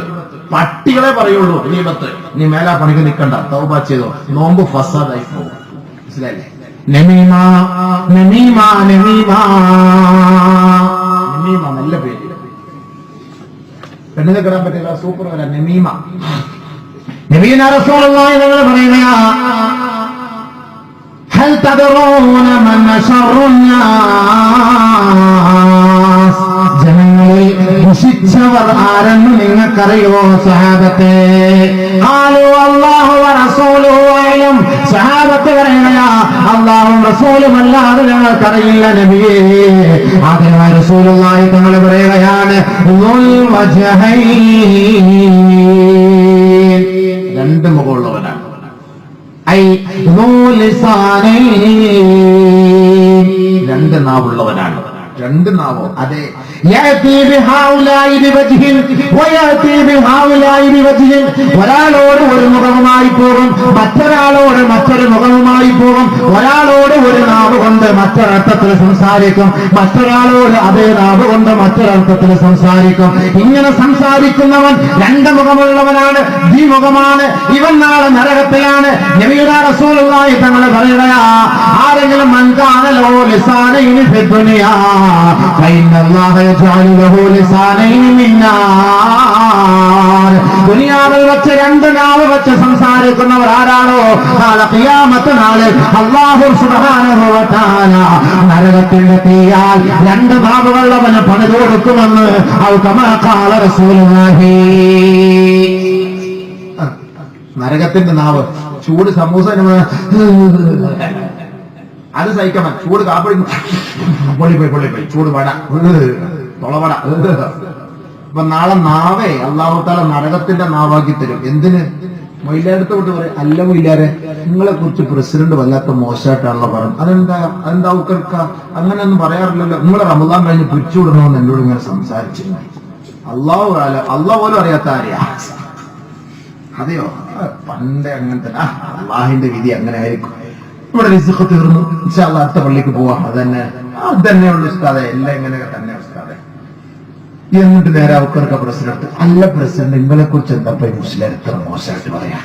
പട്ടികളെ പറയുള്ളൂ ഗീബത്ത്. നീ മേലാ പണിക്ക് നിൽക്കണ്ട, തൗബ ചെയ്തോ, നോമ്പ് ഫസാദായി പോകും. മനസ്സിലായില്ലേ? നമീമ നല്ല പേര്, പെണ്ണിനെ കിടാൻ പറ്റില്ല, സൂപ്പർ വര നമീമ. നബീന റസൂലുള്ളാഹി തങ്ങൾ പറയുകയാ, ഹൽ തദറൂന മൻ ശർറുൻ നാസ്, ജനങ്ങളിൽ ദുഷിച്ചവർ ആരെന്ന് നിങ്ങൾക്കറിയോ സഹാബത്തെ? ഖാലു അല്ലാഹു വറസൂലുഹു അഅലം. സഹാബത്ത് പറയുകയാ, അല്ലാഹുവും റസൂലും അല്ലാതെ ഞങ്ങൾക്കറിയില്ല നബിയേ. ആദരവായ റസൂലുള്ളാഹി തങ്ങൾ പറയുകയാണ്, ദുൽ വജ്ഹൈൻ, രണ്ട് മുഖമുള്ളവനാണ്. ഐ ദുൽ ലിസാനൈൻ, രണ്ട് നാവുള്ളവനാണ്. രണ്ട് നാവോ? അതെ. ഒരാളോട് ഒരു മുഖവുമായി പോകും, മറ്റൊരാളോട് മറ്റൊരു മുഖവുമായി പോകും. ഒരാളോട് ഒരു നാവ് കൊണ്ട് മറ്റൊരർത്ഥത്തിൽ സംസാരിക്കും, മറ്റൊരാളോട് അതേ നാവ് കൊണ്ട് മറ്റൊരർത്ഥത്തിൽ സംസാരിക്കും. ഇങ്ങനെ സംസാരിക്കുന്നവൻ രണ്ട് മുഖമുള്ളവനാണ്, ദ്വിമുഖമാണ്. ഇവൻ നാളെ നരകത്തിലാണ്. നബിയുനാ റസൂലുള്ളാഹി തങ്ങൾ പറയുകയാ, ആരെങ്കിലും മൻ കാന ലഹു ലിസാനൈനി ഫിദ്ദുനിയാ ഫഇന്നല്ലാഹ യജഅലു ലഹു ലിസാനൈനി മിന്നാർ. ദുനിയാവിൽ വെച്ച് രണ്ട് നാവ് വെച്ച് സംസാരിക്കുന്നവർ ആരാണോ, നാളെ ഖിയാമത്ത് നാളിൽ അല്ലാഹു സുബ്ഹാനഹു വ തആല നരകത്തിന്റെ തീയാൽ രണ്ട് നാവുകളുള്ളവന് പണിതു കൊടുക്കുമെന്ന് ഔ കമാ ഖാല റസൂലുള്ളാഹി. നരകത്തിന്റെ നാവ്. ചൂട് സമൂസ അത് സഹിക്കാൻ, ചൂട് കാപ്പി പൊള്ളിപ്പോയി, ചൂട് വട, തൊളവട. അപ്പൊ നാളെ നാവേ അല്ലാഹു തആല നരകത്തിന്റെ നാവാക്കി തരും. എന്തിന്? മൊയിലാടുത്ത് കൊണ്ട് പറയും, അല്ല മൊയിലാരെ, നിങ്ങളെ കുറിച്ച് പ്രസിഡന്റ് വല്ലാത്ത മോശമായിട്ടാണല്ലോ പറഞ്ഞു. അതെന്താ ഉക്കർക്ക, അങ്ങനെയൊന്നും പറയാറില്ലല്ലോ. നിങ്ങളെ റമദാൻ കഴിഞ്ഞ് പിരിച്ചുവിടണമെന്ന് എന്നോട് ഇങ്ങനെ സംസാരിച്ചിരുന്നു. അള്ളാഹ് പോലും അറിയാത്ത ആരെയാ? അതെയോ? പണ്ടേ അങ്ങനെ തന്നെ. അള്ളാഹിന്റെ വിധി അങ്ങനെ ആയിരിക്കും. ഇവിടെ റിസ്ഖ് തീർന്നു, ഇൻഷാ അല്ലാഹ് അടുത്ത പള്ളിക്ക് പോവാം. അതന്നെയുള്ള ഉസ്താദെ, എല്ലാം ഇങ്ങനെയൊക്കെ തന്നെ ഉസ്താദെ. എന്നിട്ട് നേരെ അവർക്ക് പ്രസിഡന്റ്, അല്ല പ്രസിഡന്റ്, നിങ്ങളെ കുറിച്ച് എന്താ മുസ്ലിം എത്ര മോശമായിട്ട് പറയാ?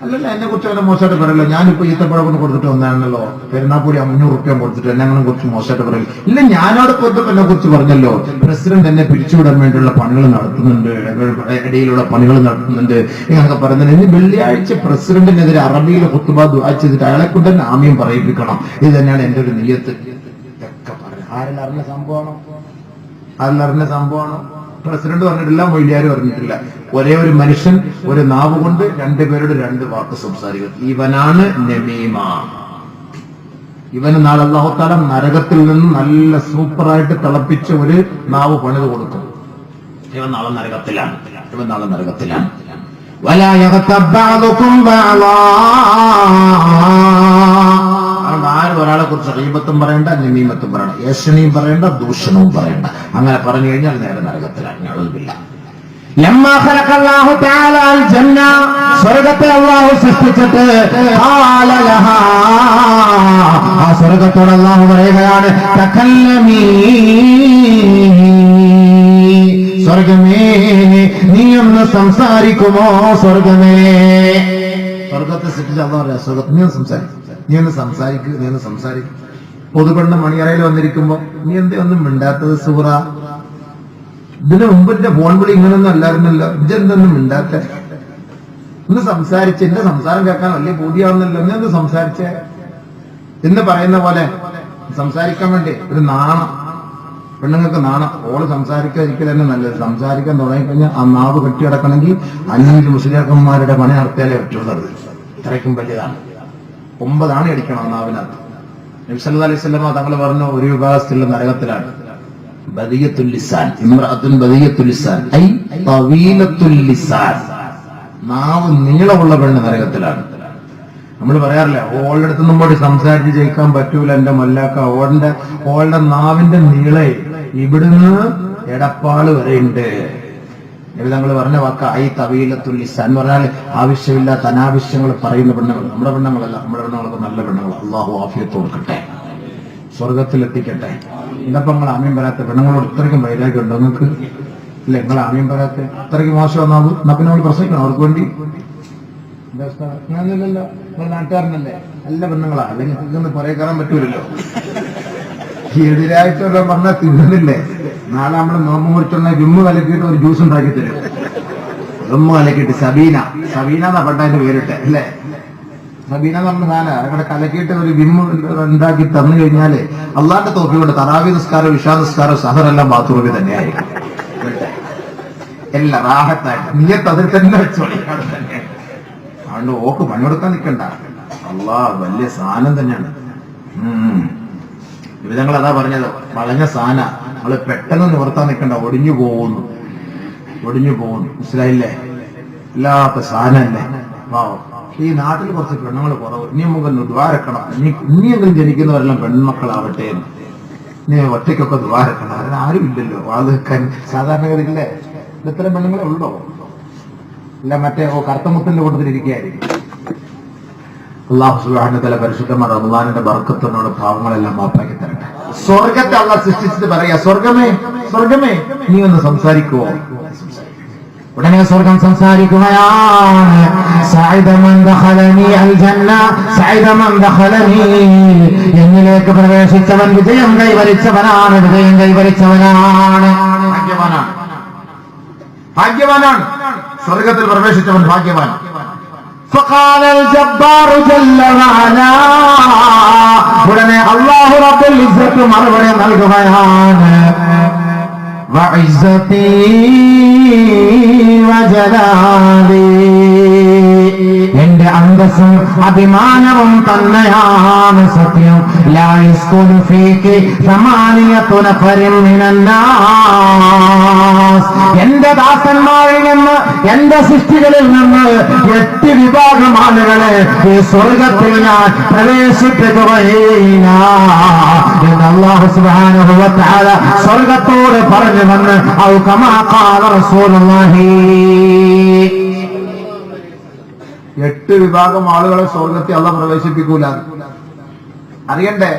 അല്ലല്ല, എന്നെ കുറിച്ച് അവനെ മോശമായിട്ട് പറയല്ലോ. ഞാനിപ്പോ ഈത്തപ്പഴം കൊണ്ട് കൊടുത്തിട്ട് വന്നാണല്ലോ, പെരുന്നാപ്പൂടി 500 റുപ്യ കൊടുത്തിട്ട് എന്നെ കുറിച്ച് മോശമായിട്ട് പറയില്ല. ഇല്ല, ഞാനവിടെ പോയിട്ട് എന്നെ കുറിച്ച് പറഞ്ഞല്ലോ, പ്രസിഡന്റ് എന്നെ പിരിച്ചുവിടാൻ വേണ്ടിയുള്ള പണികൾ നടത്തുന്നുണ്ട്, ഇടയിലുള്ള പണികൾ നടത്തുന്നുണ്ട് എന്നൊക്കെ പറയുന്നത്. ഇനി വെള്ളിയാഴ്ച പ്രസിഡന്റിനെതിരെ അറബിയിൽ ഖുത്ബ ദുആ ചെയ്തിട്ട് അയാളെ കൊണ്ട് തന്നെ ആമീൻ പറയിപ്പിക്കണം. ഇത് തന്നെയാണ് എന്റെ ഒരു നിയ്യത്ത്. ഇതൊക്കെ പറയാം. ആരെല്ലാം അറിഞ്ഞ സംഭവമാണോ? പ്രസിഡന്റ് പറഞ്ഞിട്ടില്ല, മൊയ്ലിയാര് പറഞ്ഞിട്ടില്ല. ഒരേ ഒരു മനുഷ്യൻ ഒരു നാവ് കൊണ്ട് രണ്ടുപേരുടെ 2 വാക്ക് സംസാരിക്കും. ഇവനാണ് നമീമ. ഇവന് നാളെ അല്ലാഹു തആല നരകത്തിൽ നിന്ന് നല്ല സൂപ്പറായിട്ട് തിളപ്പിച്ച ഒരു നാവ് പണിത് കൊടുക്കും. ഇവൻ നാളെ നരകത്തിലാണ്. വലാ യഗ്തബ് ബഅദുകും ബഅദാ. ആരും ഒരാളെ കുറിച്ച് ഗീബത്തും പറയണ്ട, നമീമത്തും പറയണ്ട, ഏഷണിയും പറയണ്ട, ദൂഷണവും പറയണ്ട. അങ്ങനെ പറഞ്ഞു കഴിഞ്ഞാൽ നേരെ നരകത്തിലാണ്. ലമ്മാ ഖലഖല്ലാഹു തആല അൽ ജന്ന, സ്വർഗ്ഗത്തെ അല്ലാഹു സൃഷ്ടിച്ചിട്ട് ഖാല ലഹാ, ആ സ്വർഗ്ഗത്തോട് അല്ലാഹു പറയുകയാണ്, തകല്ലമീ, സ്വർഗ്ഗമേ നീ ഒന്ന് സംസാരിക്കുമോ? സ്വർഗ്ഗമേ, സ്വർഗ്ഗത്തെ സൃഷ്ടിച്ച അല്ലാഹു പറയാ, സ്വർഗ്ഗത്തെ നീ ഒന്ന് സംസാരിക്കും. പൊതുപെണ്ണ് മണിയറയിൽ വന്നിരിക്കുമ്പോ നീ എന്തേ ഒന്നും മിണ്ടാത്തത് സൂറ? ഇതിന് മുമ്പ് എന്റെ ഫോൺ വിളി ഇങ്ങനൊന്നും അല്ലായിരുന്നല്ലോ, ഇതെന്തൊന്നും മിണ്ടാത്ത? ഒന്ന് സംസാരിച്ച്, എന്റെ സംസാരം കേൾക്കാൻ വലിയ പൂതിയാവുന്നല്ലോ, നീ ഒന്ന് സംസാരിച്ചേ എന്ന് പറയുന്ന പോലെ സംസാരിക്കാൻ വേണ്ടി ഒരു നാണം. പെണ്ണുങ്ങൾക്ക് നാണം. ഓള് സംസാരിക്കാതിരിക്കൽ തന്നെ നല്ലത്. സംസാരിക്കാൻ തുടങ്ങിക്കഴിഞ്ഞാൽ ആ നാവ് കെട്ടിയടക്കണമെങ്കിൽ 5 മുസ്ലിയാക്കന്മാരുടെ പണി നടത്തിയാലേ പറ്റുള്ളത്. ഇത്രയ്ക്കും വലിയതാണ്. 9 ആണി അടിക്കണം നാവിനകത്ത്. നബി സല്ലല്ലാഹു അലൈഹി വസല്ലം തങ്ങൾ പറഞ്ഞു, ഒരു വിഭാഗത്തിലുള്ള നരകത്തിലാണ്. ബദിയത്തുൽ ലിസാൻ, ഇംറഅത്തുൻ ബദിയത്തുൽ ലിസാൻ ഐ തവീലത്തുൽ ലിസാൻ, നാവ് നീളമുള്ള പെണ്ണ് നരകത്തിലാണ്. നമ്മൾ പറയാറില്ല, ഓളുടെ അടുത്ത് മുമ്പോട്ട് സംസാരിച്ച് ജയിക്കാൻ പറ്റൂല എന്റെ മല്ലാക്ക. ഓളുടെ നാവിന്റെ നീളെ ഇവിടുന്ന് എടപ്പാള് വരെയുണ്ട്. ഞങ്ങൾ പറഞ്ഞ വാക്ക ഐ തവീലത്തുൽ ലിസാൻ എന്ന് പറഞ്ഞാൽ ആവശ്യമില്ലാത്ത അനാവശ്യങ്ങൾ പറയുന്ന പെണ്ണുങ്ങൾ. നമ്മുടെ പെണ്ണുങ്ങളല്ല, നമ്മുടെ പെണ്ണുങ്ങളൊക്കെ നല്ല പെണ്ണുങ്ങൾ. അള്ളാഹു ആഫിയത്ത് കൊടുക്കട്ടെ, സ്വർഗത്തിലെത്തിക്കട്ടെ. ഇന്നപ്പോ നിങ്ങൾ ആമീൻ പറയാത്ത പെണ്ണുങ്ങളോട് ഇത്രയ്ക്കും വൈരാഗ്യം ഉണ്ടോ നിങ്ങൾക്ക്? ഇല്ല, നിങ്ങൾ ആമീൻ പറയാത്ത ഇത്രയ്ക്ക് മോശം വന്നാവും. എന്നാ പിന്നെ നമ്മൾ പ്രസംഗിക്കണം അവർക്ക് വേണ്ടി. അങ്ങനെയല്ലല്ലോ, നിങ്ങൾ നാട്ടുകാരനല്ലേ, നല്ല പെണ്ണുങ്ങളാ. അല്ലെങ്കിൽ നിങ്ങൾക്കൊന്നും പുറകെ കയറാൻ പറ്റൂലല്ലോ. എതിരായിട്ടല്ലോ പറഞ്ഞാൽ തിന്നുന്നില്ലേ? നാളെ നമ്മൾ നോമ്പ് മുറിച്ചുള്ള ജുമ്മ് കലക്കിയിട്ട് ഒരു ജ്യൂസ് ഉണ്ടാക്കി തരും. ജുമ്മ് കലക്കിയിട്ട് സബീന എന്നാ പണ്ടതിന്റെ പേരിട്ടെ അല്ലേ? സബീന എന്ന് പറഞ്ഞ സാധനം അവിടെ കലക്കിയിട്ട് ഒരു വിമ്മ് ഉണ്ടാക്കി തന്നു കഴിഞ്ഞാല് അള്ളാന്റെ തോപ്പിക്കൊണ്ട് തറാവി നിസ്കാരം, ഇശാ നിസ്കാരം, സഹറെല്ലാം ബാത്റൂമിൽ തന്നെയായിരിക്കും. എല്ലാം റാഹത്തായിട്ട് നീയത്ത് അതിൽ തന്നെ വെച്ചോളി. അതുകൊണ്ട് ഓക്ക് പണിയെടുക്കാൻ നിൽക്കണ്ട. അള്ളാഹ് വലിയ സാധനം തന്നെയാണ്. വിധങ്ങൾ അതാ പറഞ്ഞത്, വളഞ്ഞ സാന നമ്മള് പെട്ടെന്ന് നിവർത്താൻ നിൽക്കണ്ട, ഒടിഞ്ഞു പോകുന്നു. മനസ്സിലായില്ലേ? ഇല്ലാത്ത സാനല്ലേ. ഈ നാട്ടിൽ കുറച്ച് പെണ്ണുങ്ങൾ കുറവ്. ഇനി നമുക്കൊന്ന് ദ്വാരക്കണം. ഇനിയെങ്കിലും ജനിക്കുന്നവരെല്ലാം പെൺമക്കളാവട്ടെ എന്ന്. ഇനി ഒറ്റയ്ക്കൊക്കെ ദ്വാരക്കണം. അതിന് ആരും ഇല്ലല്ലോ വാത് വെക്കാൻ. സാധാരണഗതിയില്ലേ ഇത്രയും പെണ്ണുങ്ങളെ ഉള്ളോ? ഇല്ല, മറ്റേ കറുത്തമുത്തിന്റെ കൂട്ടത്തിലിരിക്കുകയായിരിക്കും. അല്ലാഹു സുബ്ഹാനഹു വ തആല പരിശുദ്ധമായ റമളാനിന്റെ ബർക്കത്തിനോട് പാവങ്ങളെല്ലാം മാപ്പാക്കി തരട്ടെ. സ്വർഗത്തെ അല്ലാഹ് സൃഷ്ടിച്ചിട്ട് പറയാ, സ്വർഗമേ നീ ഒന്ന് സംസാരിക്കുവോ? ഉടനെ സ്വർഗം സംസാരിക്കുകയാണ്. സഅദ മൻ ദഖലനി അൽ ജന്ന, സഅദ മൻ ദഖലനി, എന്നിലേക്ക് പ്രവേശിച്ചവൻ വിജയം കൈവരിച്ചവനാണ്. ഭാഗ്യവാനാണ്. സ്വർഗത്തിൽ പ്രവേശിച്ചവൻ ഭാഗ്യവാൻ. فقال الجبار جل وعلا, ഉടനെ അല്ലാഹു റബ്ബുൽ ഇസ്സത്ത് മറുപടി നൽകുകയാണ്. വഇസ്സതി വജലാലി, എന്റെ അന്തസ്സും അഭിമാനവും തന്നെയാണ് സത്യം. ലാ യസ്കുനു ഫീകി സമാനിയതു നഫരിൻ മിനന്നാസ്, എന്റെ ദാസന്മാരിൽ നിന്ന്, എന്റെ സൃഷ്ടികളിൽ നിന്ന് 8 വിഭാഗം ആളുകളെ ഈ സ്വർഗത്തിൽ ഞാൻ പ്രവേശിപ്പിക്കുകയില്ല എന്ന് അല്ലാഹു സുബ്ഹാനഹു വ തആല സ്വർഗത്തോട് പറഞ്ഞു വന്ന് ഔ കമാ ഖാല റസൂലുള്ളാഹി. 8 വിഭാഗം ആളുകളെ സ്വർഗത്തിൽ അല്ലാഹു പ്രവേശിപ്പിക്കൂല. അറിയണ്ടേ?